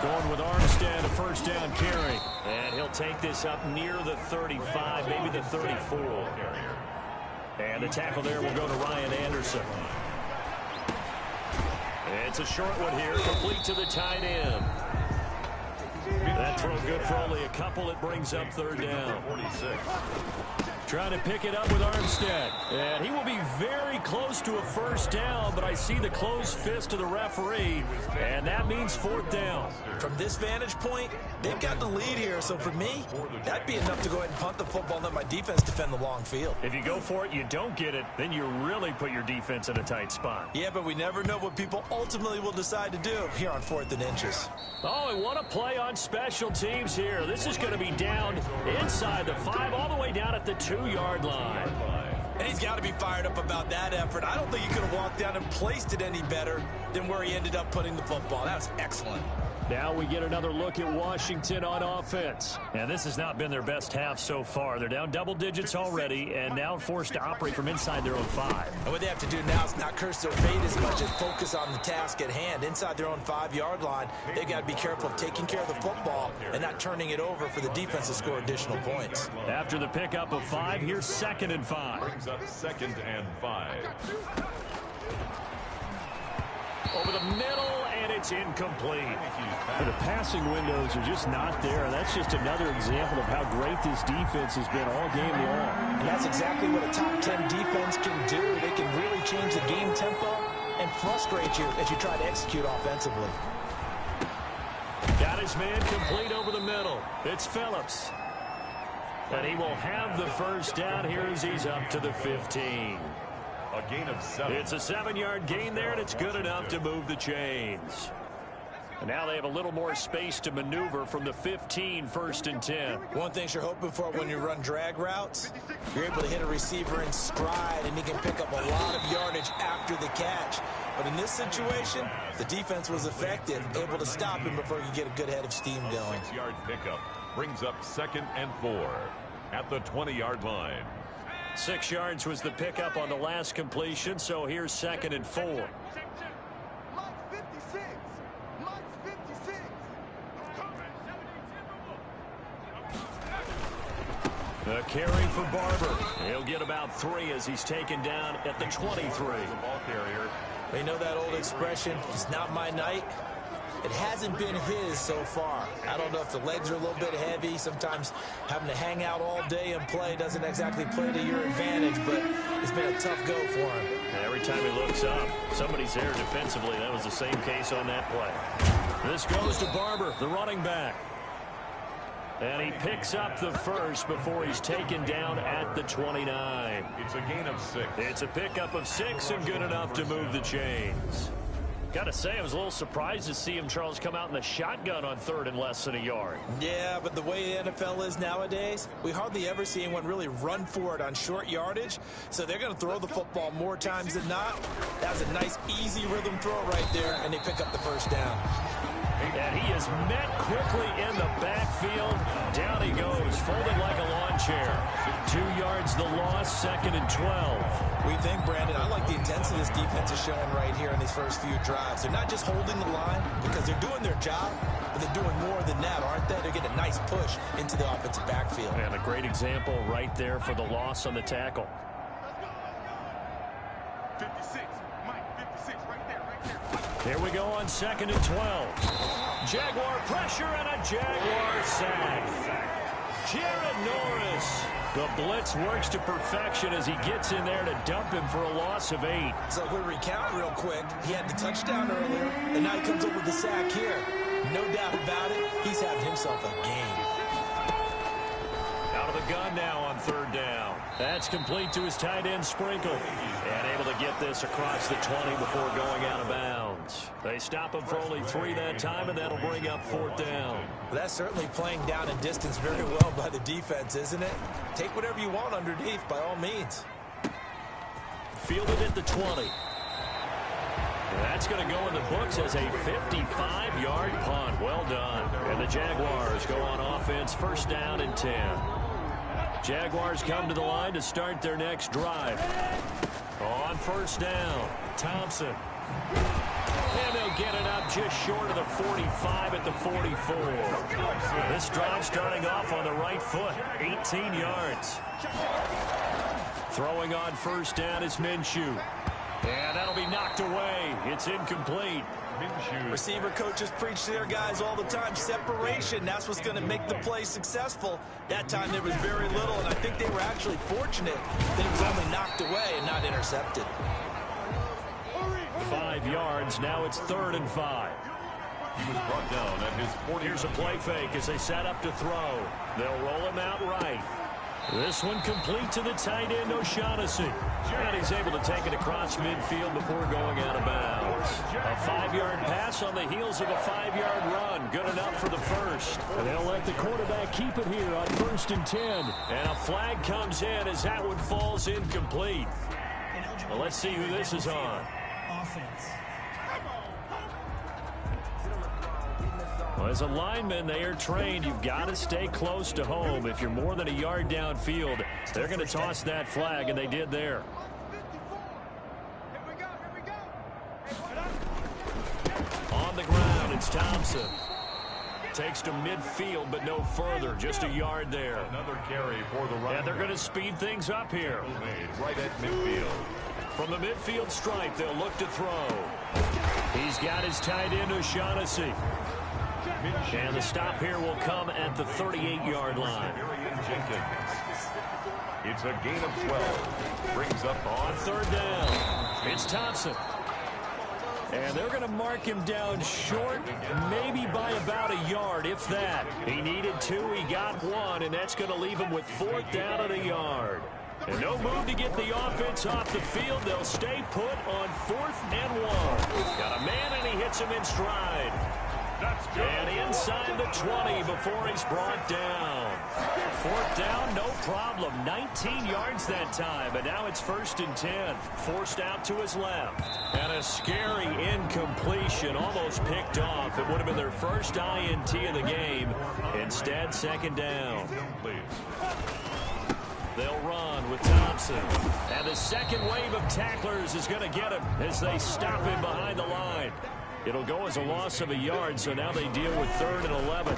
Going with Armstead, a first down carry. And he'll take this up near the 35, maybe the 34. And the tackle there will go to Ryan Anderson. It's a short one here, complete to the tight end. That throw good for only a couple. It brings up third down. 46. Trying to pick it up with Armstead. And he will be very close to a first down, but I see the closed fist of the referee, and that means 4th down. From this vantage point, they've got the lead here, so for me, that'd be enough to go ahead and punt the football and let my defense defend the long field. If you go for it, you don't get it, then you really put your defense in a tight spot. Yeah, but we never know what people ultimately will decide to do here on 4th and inches. Oh, and what a play on special teams here. This is going to be down inside the 5, all the way down at the 2-yard line. And he's got to be fired up about that effort. I don't think he could have walked down and placed it any better than where he ended up putting the football. That was excellent. Now we get another look at Washington on offense. And this has not been their best half so far. They're down double digits already and now forced to operate from inside their own 5. And what they have to do now is not curse their fate as much as focus on the task at hand. Inside their own 5-yard line, they've got to be careful of taking care of the football and not turning it over for the defense to score additional points. After the pickup of 5, here's 2nd and 5. Brings up 2nd and 5. Over the middle, and it's incomplete. The passing windows are just not there. That's just another example of how great this defense has been all game long. And that's exactly what a top 10 defense can do. They can really change the game tempo and frustrate you as you try to execute offensively. Got his man complete over the middle. It's Phillips. And he will have the first down here as he's up to the 15. A gain of 7. It's a 7-yard gain there, and it's good enough to move the chains. And now they have a little more space to maneuver from the 15, 1st and 10. One thing you're hoping for when you run drag routes, you're able to hit a receiver in stride, and he can pick up a lot of yardage after the catch. But in this situation, the defense was effective, able to stop him before he could get a good head of steam going. 6-yard pickup brings up 2nd and 4 at the 20-yard line. 6 yards was the pickup on the last completion, so here's 2nd and 4. The carry for Barber. He'll get about 3 as he's taken down at the 23. The ball carrier. They know that old expression, it's not my night. It hasn't been his so far. I don't know if the legs are a little bit heavy. Sometimes having to hang out all day and play doesn't exactly play to your advantage, but it's been a tough go for him. Every time he looks up, somebody's there defensively. That was the same case on that play. This goes to Barber, the running back. And he picks up the first before he's taken down at the 29. It's a gain of 6. It's a pickup of 6 and good enough to move the chains. Got to say, I was a little surprised to see him, Charles, come out in the shotgun on 3rd and less than a yard. Yeah, but the way the NFL is nowadays, we hardly ever see anyone really run for it on short yardage. So they're going to throw the football more times than not. That was a nice, easy rhythm throw right there, and they pick up the first down. And he is met quickly in the backfield. Down he goes, folded like a lawn chair. 2 yards the loss, 2nd and 12. We think, Brandon, I like the intensity this defense is showing right here in these first few drives. They're not just holding the line because they're doing their job, but they're doing more than that, aren't they? They're getting a nice push into the offensive backfield. And a great example right there for the loss on the tackle. 56, Mike, 56, right there. Here we go on 2nd and 12. Jaguar pressure and a Jaguar sack. Jared Norris. The blitz works to perfection as he gets in there to dump him for a loss of 8. So we recount real quick. He had the touchdown earlier, and now he comes up with the sack here. No doubt about it, he's having himself a game. Out of the gun now on 3rd down. That's complete to his tight end, Sprinkle. And able to get this across the 20 before going out of bounds. They stop him for only 3 that time, and that'll bring up 4th down. Well, that's certainly playing down in distance very well by the defense, isn't it? Take whatever you want underneath, by all means. Fielded at the 20. That's going to go in the books as a 55-yard punt. Well done. And the Jaguars go on offense, 1st down and 10. Jaguars come to the line to start their next drive. On 1st down, Thompson. And they'll get it up just short of the 45 at the 44. This drive starting off on the right foot, 18 yards. Throwing on 1st down is Minshew. And that'll be knocked away. It's incomplete. Receiver coaches preach to their guys all the time. Separation, that's what's going to make the play successful. That time there was very little, and I think they were actually fortunate that it was only knocked away and not intercepted. 5 yards. Now it's 3rd and 5. He was brought down at his 40. Here's a play fake as they set up to throw. They'll roll him out right. This one complete to the tight end, O'Shaughnessy. And he's able to take it across midfield before going out of bounds. A 5-yard pass on the heels of a 5-yard run. Good enough for the first. And they'll let the quarterback keep it here on 1st and 10. And a flag comes in as that one falls incomplete. Well, let's see who this is on. Offense. Well, as a lineman, they are trained. You've got to stay close to home. If you're more than a yard downfield, they're going to toss that flag, and they did there. On the ground, it's Thompson. Takes to midfield, but no further. Just a yard there. Another carry for the running. And they're going to speed things up here. Right at midfield. From the midfield stripe, they'll look to throw. He's got his tight end, O'Shaughnessy. And the stop here will come at the 38-yard line. It's a gain of 12. Brings up on 3rd down. It's Thompson. And they're going to mark him down short, maybe by about a yard, if that. He needed 2, he got 1, and that's going to leave him with 4th down at a yard. And no move to get the offense off the field. They'll stay put on 4th and 1. Got a man, and he hits him in stride. And inside the 20 before he's brought down. 4th down, no problem. 19 yards that time, but now it's 1st and 10. Forced out to his left. And a scary incompletion, almost picked off. It would have been their first INT of the game. Instead, 2nd down. They'll run with Thompson. And the second wave of tacklers is going to get him as they stop him behind the line. It'll go as a loss of a yard, so now they deal with 3rd and 11.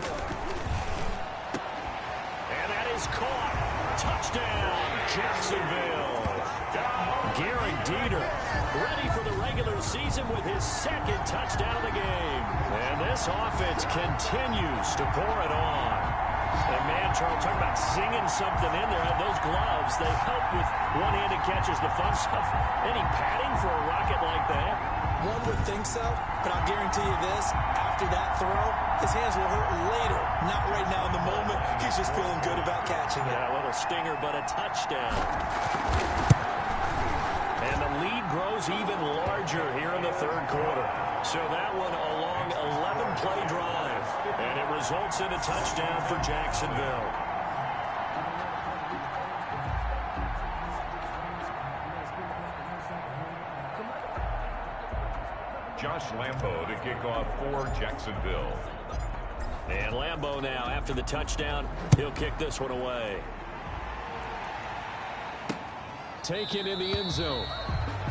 And that is caught. Touchdown, Jacksonville. Garrett Dieter, ready for the regular season with his second touchdown of the game. And this offense continues to pour it on. And man, Charles, talking about singing something in there. Those gloves, they help with one-handed catches, the fun stuff. Any padding for a rocket like that? One would think so, but I'll guarantee you this. After that throw, his hands will hurt later. Not right now in the moment. He's just feeling good about catching it. Yeah, a little stinger, but a touchdown. And the lead grows even larger here in the third quarter. So that one a long 11-play drive. And it results in a touchdown for Jacksonville. Josh Lambo to kick off for Jacksonville. And Lambo now, after the touchdown, he'll kick this one away. Taken in the end zone.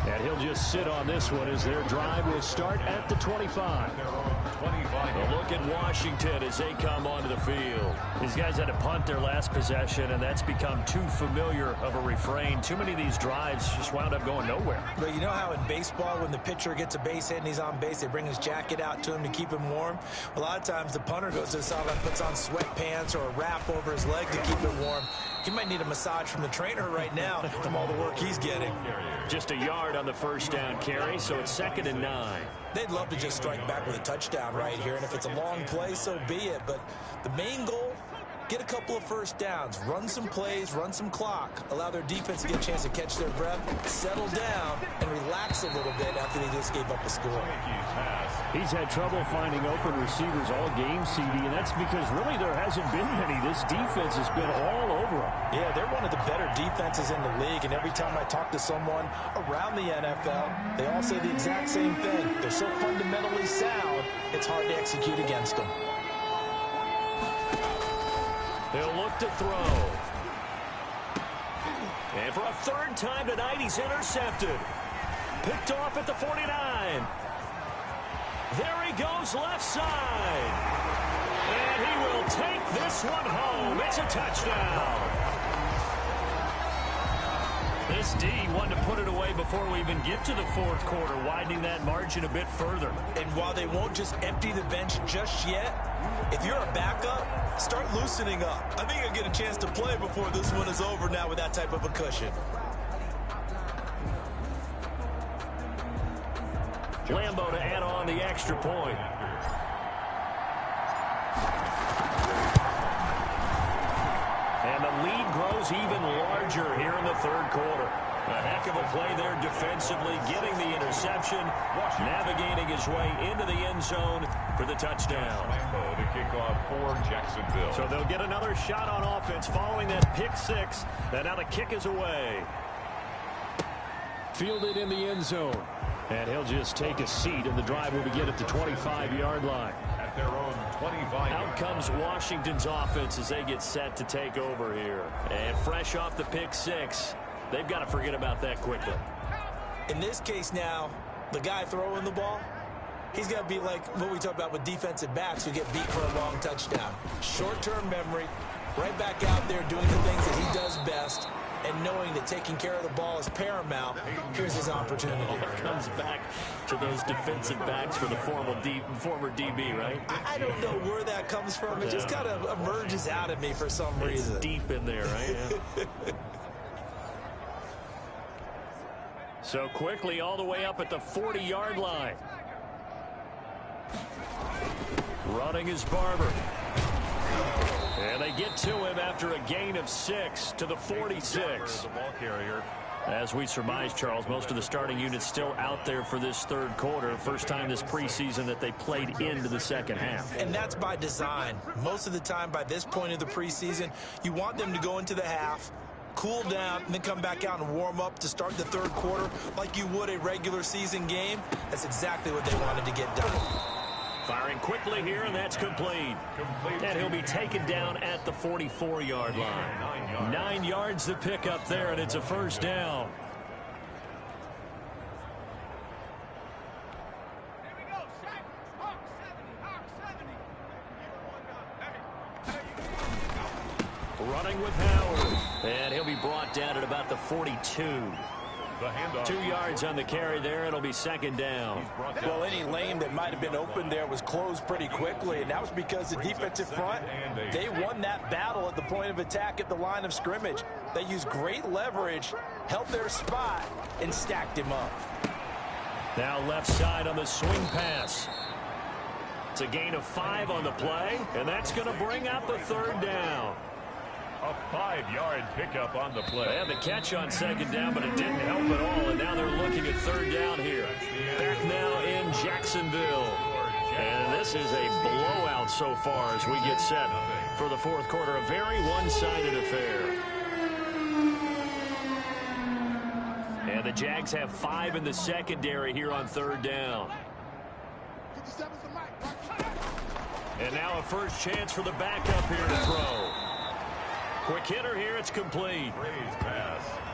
And he'll just sit on this one as their drive will start at the 25. A look at Washington as they come onto the field. These guys had to punt their last possession, and that's become too familiar of a refrain. Too many of these drives just wound up going nowhere. But you know how in baseball, when the pitcher gets a base hit and he's on base, they bring his jacket out to him to keep him warm? A lot of times the punter goes to the sideline, puts on sweatpants or a wrap over his leg to keep it warm. He might need a massage from the trainer right now from all the work he's getting. Just a yard on the first down carry, so it's 2nd and 9. They'd love to just strike back with a touchdown right here, and if it's a long play, so be it. But the main goal, get a couple of first downs, run some plays, run some clock, allow their defense to get a chance to catch their breath, settle down, and relax a little bit after they just gave up a score. He's had trouble finding open receivers all game, CD, and that's because really there hasn't been many. This defense has been all over them. Yeah, they're one of the better defenses in the league, and every time I talk to someone around the NFL, they all say the exact same thing. They're so fundamentally sound, it's hard to execute against them. He'll look to throw. And for a third time tonight, he's intercepted. Picked off at the 49. There he goes left side. And he will take this one home. It's a touchdown. This D wanted to put it away before we even get to the fourth quarter, widening that margin a bit further. And while they won't just empty the bench just yet, if you're a backup, start loosening up. I think you'll get a chance to play before this one is over now with that type of a cushion. Lambo to add on the extra point. And the lead grows even larger here in the third quarter. A heck of a play there defensively, getting the interception, navigating his way into the end zone for the touchdown. Lambo to kick off for Jacksonville. So they'll get another shot on offense following that pick six. And now the kick is away. Fielded in the end zone. And he'll just take a seat, and the drive will begin at the 25-yard line. At their own 25. Out comes Washington's offense as they get set to take over here. And fresh off the pick six, they've got to forget about that quickly. In this case now, the guy throwing the ball, he's got to be like what we talk about with defensive backs who get beat for a long touchdown. Short-term memory, right back out there doing the things that he does best, and knowing that taking care of the ball is paramount. Here's his opportunity. Comes back to those defensive backs for the former DB, right? I don't know where that comes from. It just kind of emerges out of me for some reason. It's deep in there, right? Yeah. So quickly all the way up at the 40-yard line. Running is Barber. And they get to him after a gain of 6 to the 46. The ball carrier. As we surmise, Charles, most of the starting units still out there for this third quarter. First time this preseason that they played into the second half. And that's by design. Most of the time by this point of the preseason, you want them to go into the half, cool down, and then come back out and warm up to start the third quarter like you would a regular season game. That's exactly what they wanted to get done. Firing quickly here, and that's complete. And he'll be taken down at the 44-yard line. 9 yards to pick up there, and it's a first down. Running with Howard. And he'll be brought down at about the 42. The handoff. 2 yards on the carry there. It'll be second down. Well, any lane that might have been open there was closed pretty quickly, and that was because the defensive front, they won that battle at the point of attack at the line of scrimmage. They used great leverage, held their spot, and stacked him up. Now left side on the swing pass. It's a gain of 5 on the play, and that's going to bring up the third down. A 5-yard pickup on the play. They had the catch on second down, but it didn't help at all, and now they're looking at third down here. Back now in Jacksonville. And this is a blowout so far as we get set for the fourth quarter. A very one-sided affair. And the Jags have 5 in the secondary here on third down. And now a first chance for the backup here to throw. Quick hitter here, it's complete.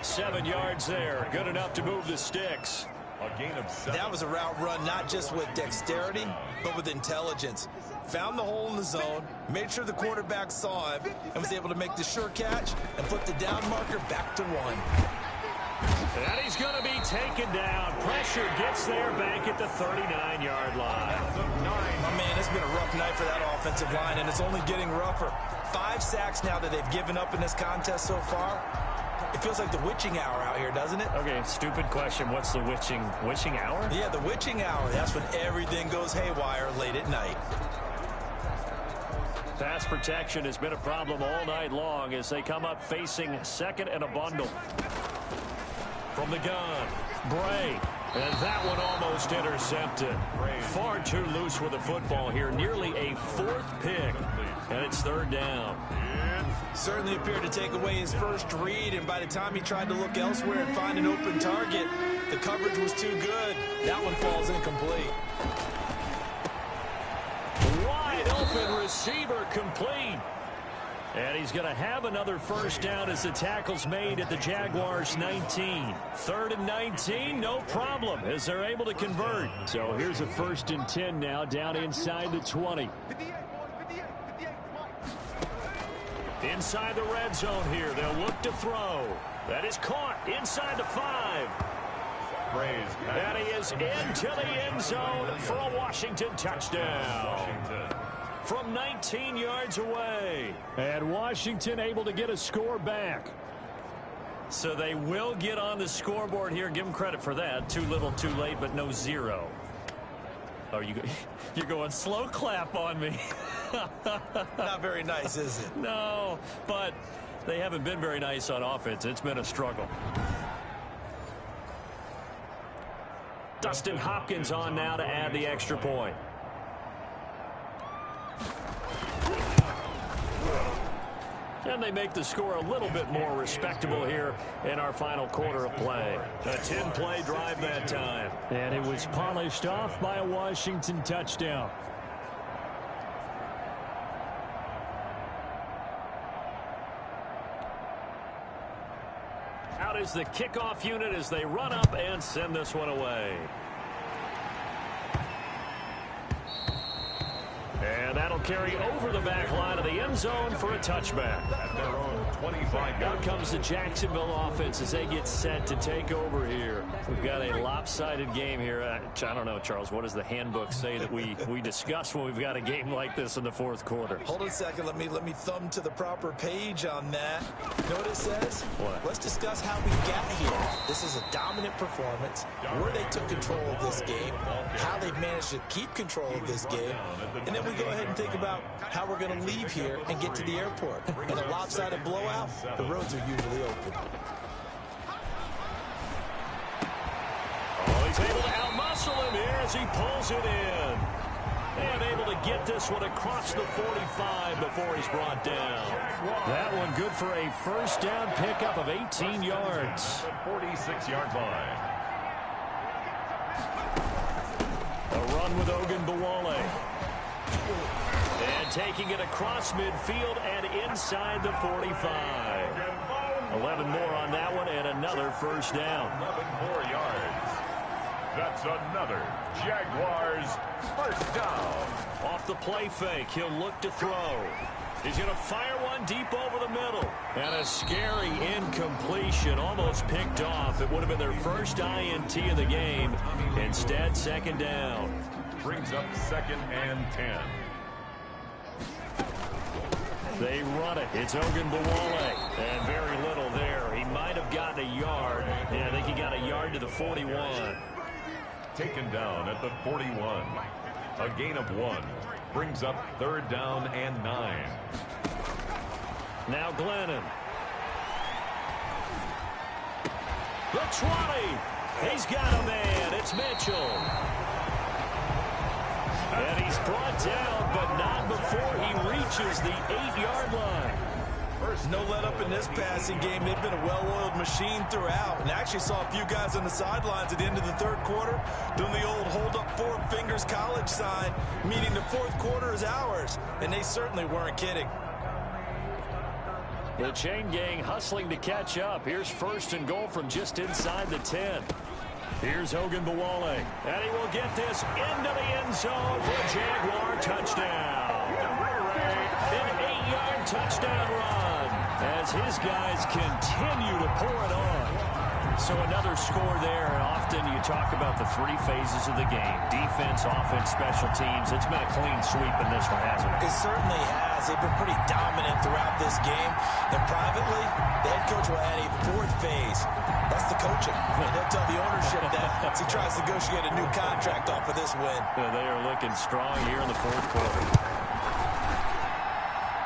7 yards there, good enough to move the sticks. A gain of 7. That was a route run not just with dexterity, but with intelligence. Found the hole in the zone, made sure the quarterback saw him, and was able to make the sure catch and flip the down marker back to 1. And he's going to be taken down. Pressure gets there back at the 39-yard line. Oh, man, it's been a rough night for that offensive line, and it's only getting rougher. 5 sacks now that they've given up in this contest so far. It feels like the witching hour out here, doesn't it? Okay, stupid question. What's the witching hour? Yeah, the witching hour. That's when everything goes haywire late at night. Pass protection has been a problem all night long as they come up facing second and a bundle. From the gun, Bray. And that one almost intercepted. Far too loose with the football here. Nearly a 4th pick. And it's third down. Certainly appeared to take away his first read, and by the time he tried to look elsewhere and find an open target, the coverage was too good. That one falls incomplete. Wide open receiver complete. And he's going to have another first down as the tackle's made at the Jaguars' 19. 3rd and 19, no problem, as they're able to convert. So here's a 1st and 10 now, down inside the 20. Inside the red zone here, they'll look to throw. That is caught inside the 5. And he is into the end zone for a Washington touchdown. From 19 yards away. And Washington able to get a score back. So they will get on the scoreboard here. Give them credit for that. Too little, too late, but no 0. Oh, you're going slow clap on me. Not very nice, is it? No, but they haven't been very nice on offense. It's been a struggle. Dustin Hopkins on now to add the extra point. And they make the score a little bit more respectable here in our final quarter of play. A 10-play drive that time. And it was polished off by a Washington touchdown. Out is the kickoff unit as they run up and send this one away. And that'll carry over the back line of the end zone for a touchback. At their own 25. Out comes the Jacksonville offense as they get set to take over here. We've got a lopsided game here. I don't know, Charles, what does the handbook say that we discuss when we've got a game like this in the fourth quarter? Hold on a second. Let me thumb to the proper page on that. You know what it says? What? Let's discuss how we got here. This is a dominant performance, where they took control of this game, how they've managed to keep control of this game, and then we go ahead and think about how we're going to leave here and get to the airport. In a lopsided blowout, the roads are usually open. Oh, he's able to outmuscle him here as he pulls it in. And able to get this one across the 45 before he's brought down. That one good for a first down pickup of 18 yards. 46-yard line. A run with Ogunbowale. And taking it across midfield and inside the 45. 11 more on that one and another first down. 11 more yards. That's another Jaguars first down. Off the play fake, he'll look to throw. He's going to fire one deep over the middle. And a scary incompletion, almost picked off. It would have been their first INT of the game. Instead, second down. Brings up 2nd and 10. They run it. It's Ogunbowale. And very little there. He might have gotten a yard. Yeah, I think he got a yard to the 41. Taken down at the 41. A gain of 1. Brings up 3rd down and 9. Now Glennon. The 20. He's got a man. It's Mitchell. And he's brought down, but not before he reaches the 8-yard line. No let up in this passing game. They've been a well-oiled machine throughout. And actually saw a few guys on the sidelines at the end of the 3rd quarter doing the old hold up 4 fingers college sign, meaning the 4th quarter is ours. And they certainly weren't kidding. The chain gang hustling to catch up. Here's 1st and goal from just inside the 10. Here's Ogunbowale. And he will get this into the end zone for a Jaguar touchdown. An 8-yard touchdown run as his guys continue to pour it on. So another score there, and often you talk about the 3 phases of the game. Defense, offense, special teams. It's been a clean sweep in this one, hasn't it? It certainly has. They've been pretty dominant throughout this game. And privately, the head coach will add a 4th phase. That's the coaching. And he'll tell the ownership that as he tries to negotiate a new contract off of this win. They are looking strong here in the 4th quarter.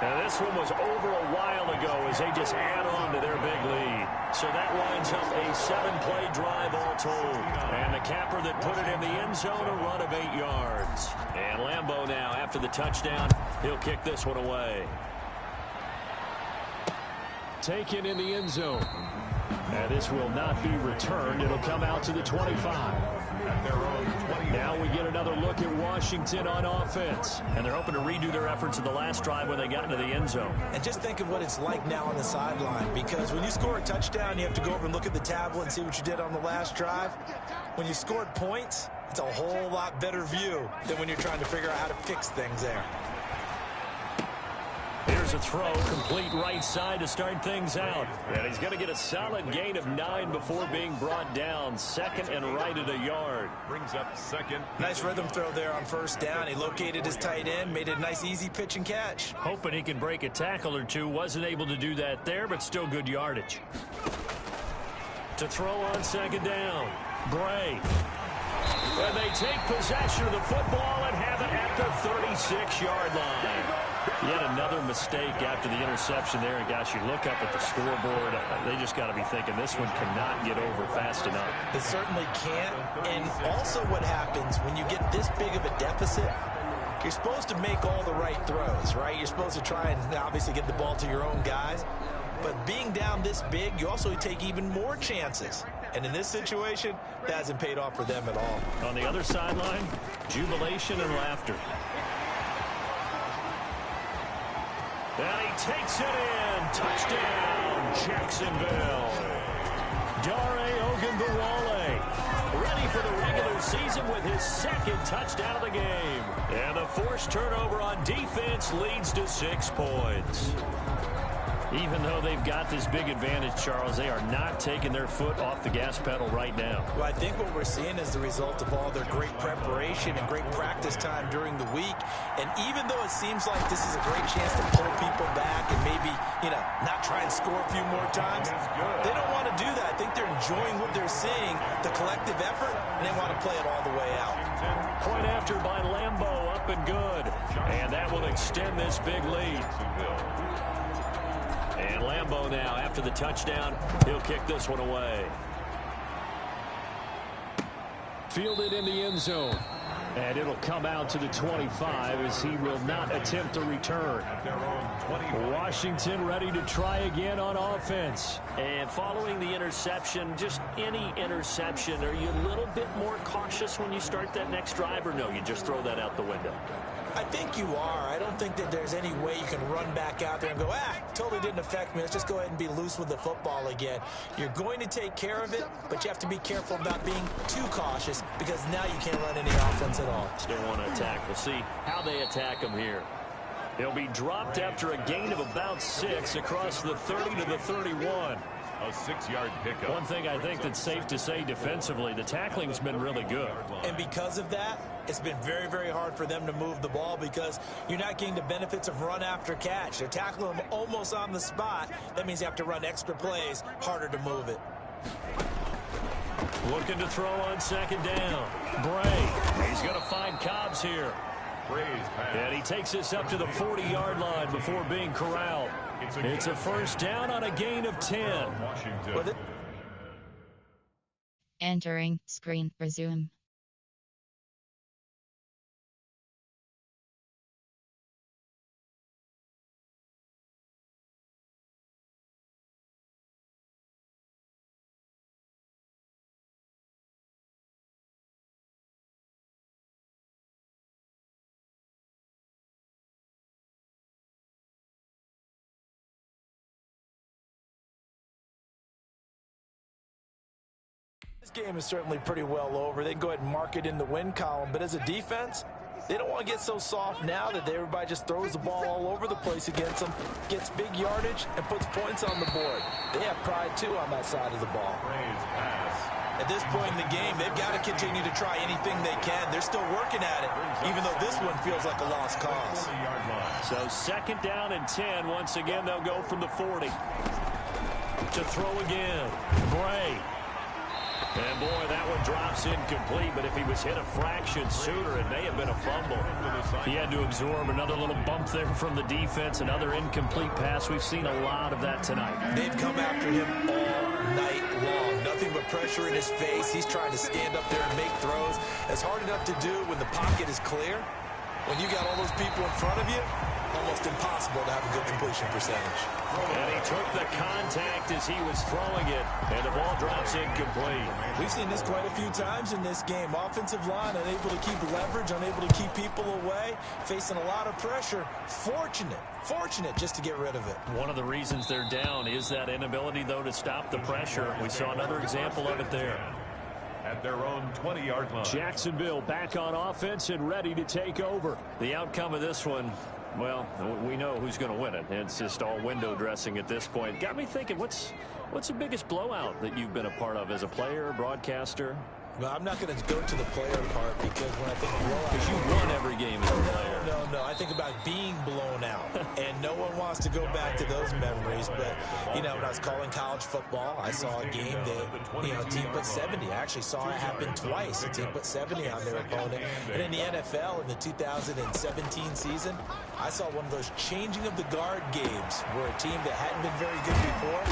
Now this one was over a while ago as they just add on to their big lead. So that winds up a 7-play drive all told. And the capper that put it in the end zone, a run of 8 yards. And Lambeau now, after the touchdown, he'll kick this one away. Taken in the end zone. And this will not be returned. It'll come out to the 25. Now we get another look at Washington on offense. And they're hoping to redo their efforts in the last drive when they got into the end zone. And just think of what it's like now on the sideline. Because when you score a touchdown, you have to go over and look at the tablet and see what you did on the last drive. When you scored points, it's a whole lot better view than when you're trying to figure out how to fix things there. Here's a throw, complete right side to start things out. And he's going to get a solid gain of 9 before being brought down. 2nd and right at a yard. Brings up 2nd. Nice rhythm throw there on 1st down. He located his tight end, made it a nice easy pitch and catch. Hoping he can break a tackle or two. Wasn't able to do that there, but still good yardage. To throw on 2nd down. Bray. And they take possession of the football and have it at the 36-yard line. Yet another mistake after the interception there. And gosh, you look up at the scoreboard, they just got to be thinking this one cannot get over fast enough. It certainly can't. And also what happens when you get this big of a deficit, you're supposed to make all the right throws, right? You're supposed to try and obviously get the ball to your own guys. But being down this big, you also take even more chances. And in this situation, that hasn't paid off for them at all. On the other sideline, jubilation and laughter. And he takes it in. Touchdown, Jacksonville. Dare Ogunbowale, ready for the regular season with his 2nd touchdown of the game. And the forced turnover on defense leads to 6 points. Even though they've got this big advantage, Charles, they are not taking their foot off the gas pedal right now. Well, I think what we're seeing is the result of all their great preparation and great practice time during the week. And even though it seems like this is a great chance to pull people back and maybe, not try and score a few more times, they don't want to do that. I think they're enjoying what they're seeing, the collective effort, and they want to play it all the way out. Point after by Lambeau, up and good. And that will extend this big lead. And Lambeau now, after the touchdown, he'll kick this one away. Fielded in the end zone. And it'll come out to the 25 as he will not attempt to return. Washington ready to try again on offense. And following the interception, just any interception, are you a little bit more cautious when you start that next drive, or no, you just throw that out the window? I think you are. I don't think that there's any way you can run back out there and go, totally didn't affect me. Let's just go ahead and be loose with the football again. You're going to take care of it, but you have to be careful about being too cautious because now you can't run any offense at all. Still want to attack. We'll see how they attack them here. He'll be dropped after a gain of about 6 across the 30 to the 31. A 6-yard pickup. One thing I think that's safe to say defensively, the tackling's been really good. And because of that, it's been very, very hard for them to move the ball because you're not getting the benefits of run after catch. They're tackling them almost on the spot. That means you have to run extra plays, harder to move it. Looking to throw on second down. Bray. He's going to find Cobbs here. Bray's pass. And he takes this up to the 40-yard line before being corralled. It's a first down on a gain of 10. Washington. Entering screen resume. This game is certainly pretty well over. They can go ahead and mark it in the win column, but as a defense, they don't want to get so soft now that everybody just throws the ball all over the place against them, gets big yardage, and puts points on the board. They have pride, too, on that side of the ball. Bray's pass. At this point in the game, they've got to continue to try anything they can. They're still working at it, even though this one feels like a lost cause. 40-yard line. So second down and 10. Once again, they'll go from the 40. To throw again. Bray. And, boy, that one drops incomplete, but if he was hit a fraction sooner, it may have been a fumble. He had to absorb another little bump there from the defense, another incomplete pass. We've seen a lot of that tonight. They've come after him all night long. Nothing but pressure in his face. He's trying to stand up there and make throws. It's hard enough to do when the pocket is clear. When you got all those people in front of you, almost impossible to have a good completion percentage. And he took the contact as he was throwing it, and the ball drops incomplete. We've seen this quite a few times in this game. Offensive line unable to keep leverage, unable to keep people away, facing a lot of pressure. Fortunate just to get rid of it. One of the reasons they're down is that inability, though, to stop the pressure. We saw another example of it there. At their own 20-yard line. Jacksonville back on offense and ready to take over. The outcome of this one, well, we know who's going to win it. It's just all window dressing at this point. Got me thinking, what's the biggest blowout that you've been a part of as a player, broadcaster? Well, I'm not going to go to the player part because when I think blowout... Because you won every game as a player. No. I think about being blown out. And no one wants to go back to those memories. But, you know, when I was calling college football, I saw a game that, a team put 70. I actually saw it happen twice. A team put 70 on their opponent. And in the NFL, in the 2017 season, I saw one of those changing of the guard games where a team that hadn't been very good before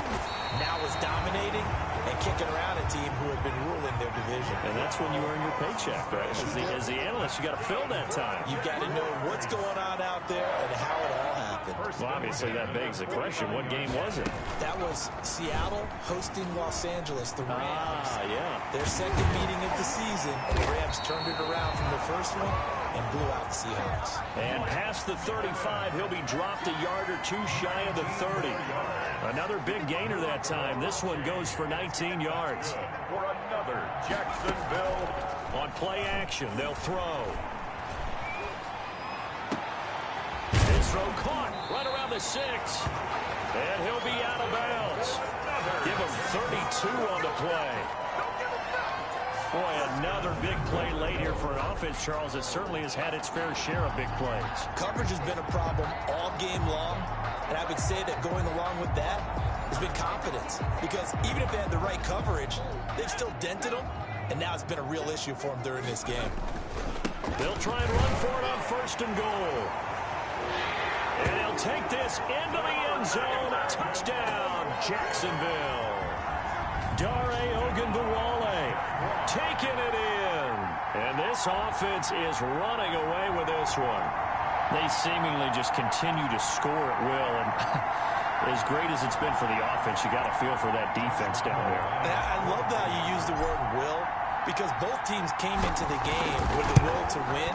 now was dominating and kicking around a team who had been ruling their division. And that's when you earn your paycheck, right? As the analyst, you got to fill that time. You've got to know what's going on out there and how it all happened. Well, obviously, that begs the question, what game was it? That was Seattle hosting Los Angeles, the Rams. Yeah. Their second meeting of the season, and the Rams turned it around from the first one and blew out the Seahawks. And past the 35, he'll be dropped a yard or two shy of the 30. Another big gainer that time. This one goes for 19 yards. For another Jacksonville. On play action, they'll throw. His throw caught right around the 6. And he'll be out of bounds. Give him 32 on the play. Boy, another big play late here for an offense, Charles, that certainly has had its fair share of big plays. Coverage has been a problem all game long, and I would say that going along with that has been confidence. Because even if they had the right coverage, they've still dented them, and now it's been a real issue for them during this game. They'll try and run for it on first and goal. And he'll take this into the end zone. A touchdown, Jacksonville. Dare Ogunbowale taking it in. And this offense is running away with this one. They seemingly just continue to score at will. And as great as it's been for the offense, you got to feel for that defense down there. I love how you use the word will, because both teams came into the game with the will to win.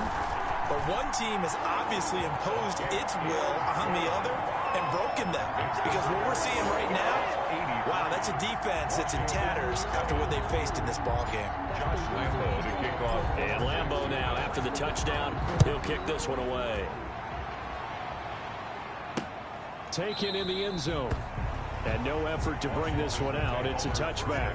But one team has obviously imposed its will on the other and broken them. Because what we're seeing right now, wow, that's a defense that's in tatters after what they faced in this ball game. Josh Lambo to kick off. And Lambo now, after the touchdown, he'll kick this one away. taken in the end zone. And no effort to bring this one out. It's a touchback.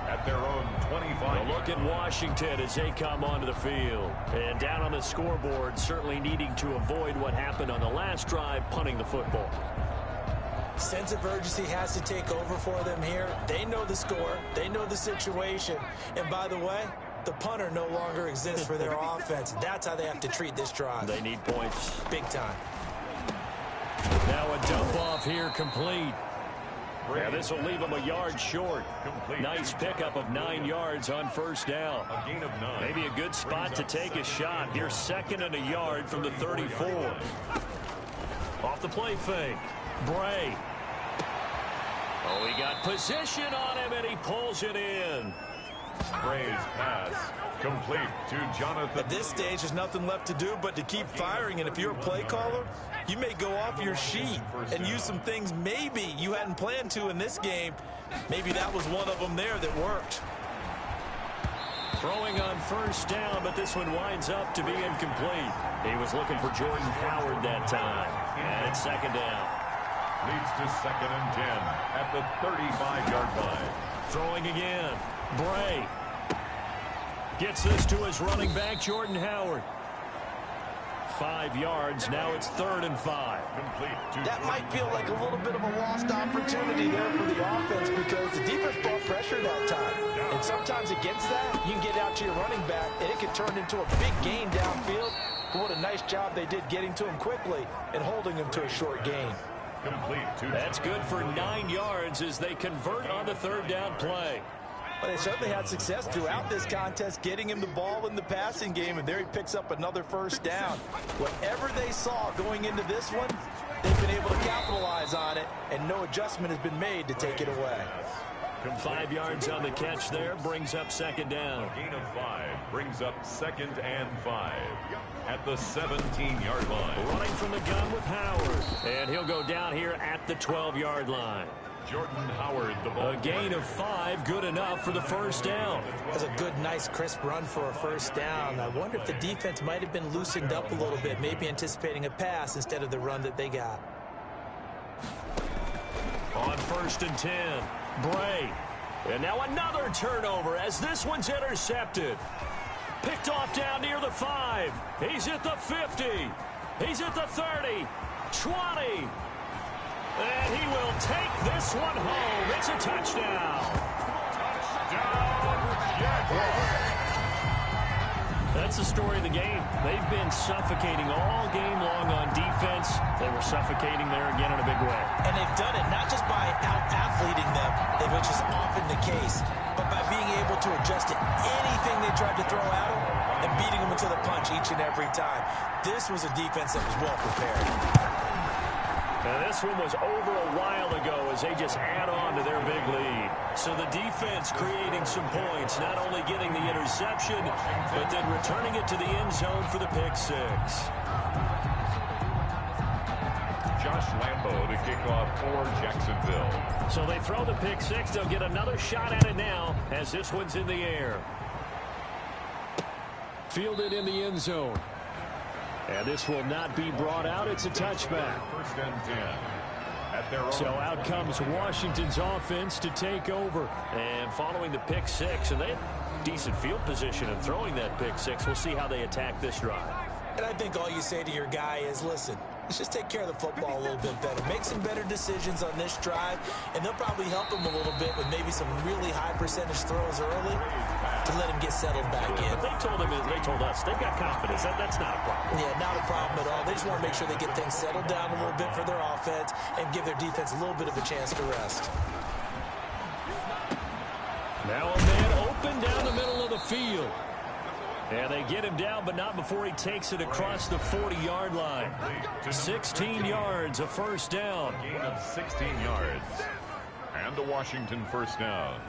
At their own 25. A look at Washington as they come onto the field. And down on the scoreboard, certainly needing to avoid what happened on the last drive, punting the football. Sense of urgency has to take over for them here. They know the score. They know the situation. And by the way, the punter no longer exists for their offense. That's how they have to treat this drive. They need points. Big time. Now a dump off here complete. Yeah, this will leave them a yard short. Nice pickup of 9 yards on first down. A gain of 9. Maybe a good spot to take a shot. Here's 2nd and a yard from the 34. Off the play fake. Bray. Oh, he got position on him, and he pulls it in. Bray's pass complete to Jonathan. At this stage, there's nothing left to do but to keep firing. And if you're a play caller, you may go off your sheet and use some things maybe you hadn't planned to in this game. Maybe that was one of them there that worked. Throwing on first down, but this one winds up to be incomplete. He was looking for Jordan Howard that time. And it's 2nd down. Leads to 2nd and 10 at the 35-yard line. Throwing again. Bray gets this to his running back, Jordan Howard. 5 yards. Now it's 3rd and 5. That might feel like a little bit of a lost opportunity there for the offense because the defense brought pressure that time. And sometimes against that, you can get out to your running back, and it can turn into a big gain downfield. But what a nice job they did getting to him quickly and holding him to a short gain. That's good for 9 yards as they convert on the 3rd down play. Well, they certainly had success throughout this contest, getting him the ball in the passing game, and there he picks up another first down. Whatever they saw going into this one, they've been able to capitalize on it, and no adjustment has been made to take it away. 5 yards on the catch there, brings up 2nd down. A gain of 5 brings up 2nd and 5 at the 17-yard line. Running from the gun with Howard, and he'll go down here at the 12-yard line. Jordan Howard, the ball. A gain of 5, good enough for the first down. That's a good, nice, crisp run for a first down. I wonder if the defense might have been loosened up a little bit, maybe anticipating a pass instead of the run that they got. On 1st and 10, Bray. And now another turnover as this one's intercepted. Picked off down near the 5. He's at the 50. He's at the 30. 20. And he will take this one home. It's a touchdown. That's the story of the game. They've been suffocating all game long on defense. They were suffocating there again in a big way. And they've done it not just by out-athleting them, which is often the case, but by being able to adjust to anything they tried to throw at them and beating them into the punch each and every time. This was a defense that was well prepared. Now this one was over a while ago as they just add on to their big lead. So the defense creating some points, not only getting the interception, but then returning it to the end zone for the pick 6. Josh Lambo to kick off for Jacksonville. So they throw the pick 6. They'll get another shot at it now as this one's in the air. Fielded in the end zone. And this will not be brought out. It's a touchback. 1st and 10. At their own. So out comes Washington's offense to take over. And following the pick 6, and they have decent field position in throwing that pick 6. We'll see how they attack this drive. And I think all you say to your guy is, listen, let's just take care of the football a little bit better. Make some better decisions on this drive, and they'll probably help him a little bit with maybe some really high percentage throws early to let him get settled back in. But they told us they've got confidence. That's not a problem. Yeah, not a problem at all. They just want to make sure they get things settled down a little bit for their offense and give their defense a little bit of a chance to rest. Now a man open down the middle of the field. And they get him down, but not before he takes it across the 40-yard line. 16 yards, a first down. A gain of 16 yards. And a Washington first down.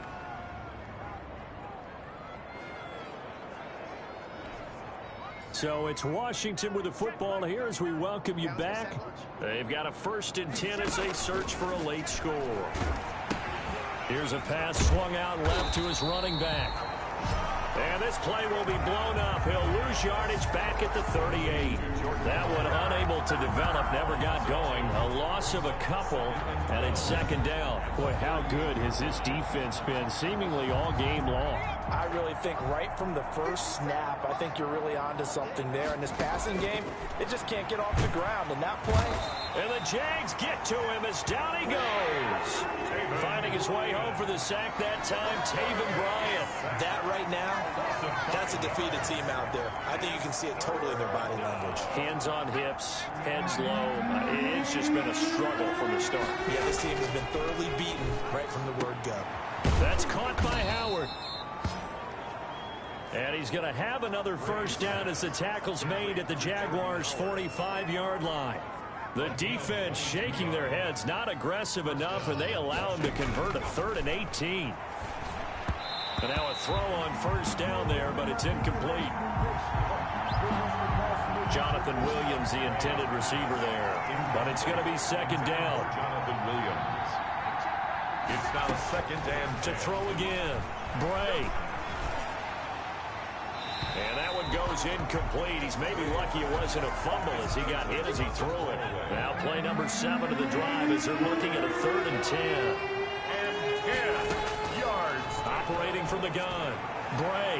So it's Washington with the football here as we welcome you back. They've got a 1st and 10 as they search for a late score. Here's a pass swung out left to his running back. And this play will be blown up. He'll lose yardage back at the 38. That one unable to develop, never got going. A loss of a couple, and it's second down. Boy, how good has this defense been seemingly all game long? I really think right from the first snap, I think you're really onto something there. In this passing game, it just can't get off the ground. And that play... And the Jags get to him as down he goes. Finding his way home for the sack that time, Taven Bryant. That right now, that's a defeated team out there. I think you can see it totally in their body language. Hands on hips, heads low. It's just been a struggle from the start. Yeah, this team has been thoroughly beaten right from the word go. That's caught by Howard. And he's going to have another first down as the tackle's made at the Jaguars' 45-yard line. The defense shaking their heads, not aggressive enough, and they allow him to convert a 3rd and 18. And now a throw on first down there, but it's incomplete. Jonathan Williams, the intended receiver there. But it's going to be second down. Jonathan Williams. It's now second and To throw again. Bray. And that one goes incomplete. He's maybe lucky it wasn't a fumble as he got hit as he threw it. Now play number 7 of the drive as they're looking at a 3rd and 10. And 10 yards. Operating from the gun. Bray.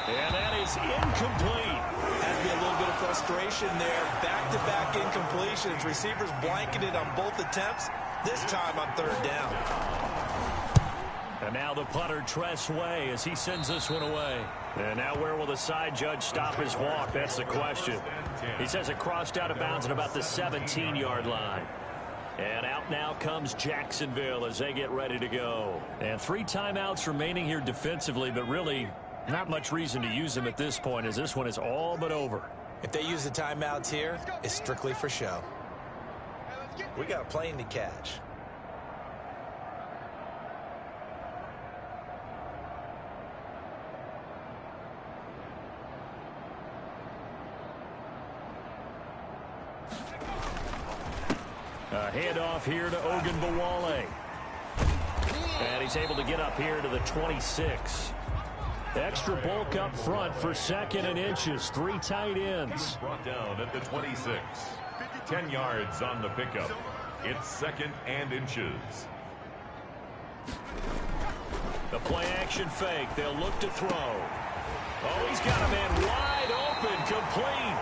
And that is incomplete. Has to be a little bit of frustration there. Back-to-back incompletions. Receivers blanketed on both attempts. This time on 3rd down. And now the punter, Tress Way, as he sends this one away. And now where will the side judge stop his walk? That's the question. He says it crossed out of bounds at about the 17-yard line. And out now comes Jacksonville as they get ready to go. And 3 timeouts remaining here defensively, but really not much reason to use them at this point as this one is all but over. If they use the timeouts here, it's strictly for show. We got a plane to catch. A handoff here to Ogunbowale. And he's able to get up here to the 26. Extra bulk up front for 2nd and inches. 3 tight ends. Brought down at the 26. 10 yards on the pickup. It's 2nd and inches. The play action fake. They'll look to throw. Oh, he's got a man wide open. Complete.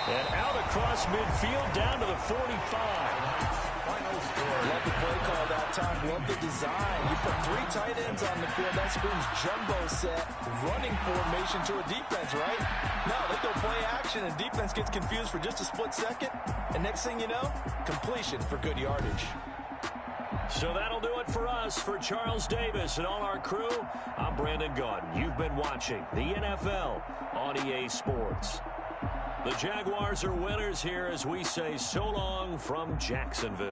And out across midfield down to the 45. Love the play call that time. Love the design. You put 3 tight ends on the field. That screams jumbo set, running formation to a defense, right? No, they go play action, and defense gets confused for just a split second. And next thing you know, completion for good yardage. So that'll do it for us. For Charles Davis and all our crew, I'm Brandon Gaudin. You've been watching the NFL on EA Sports. The Jaguars are winners here as we say so long from Jacksonville.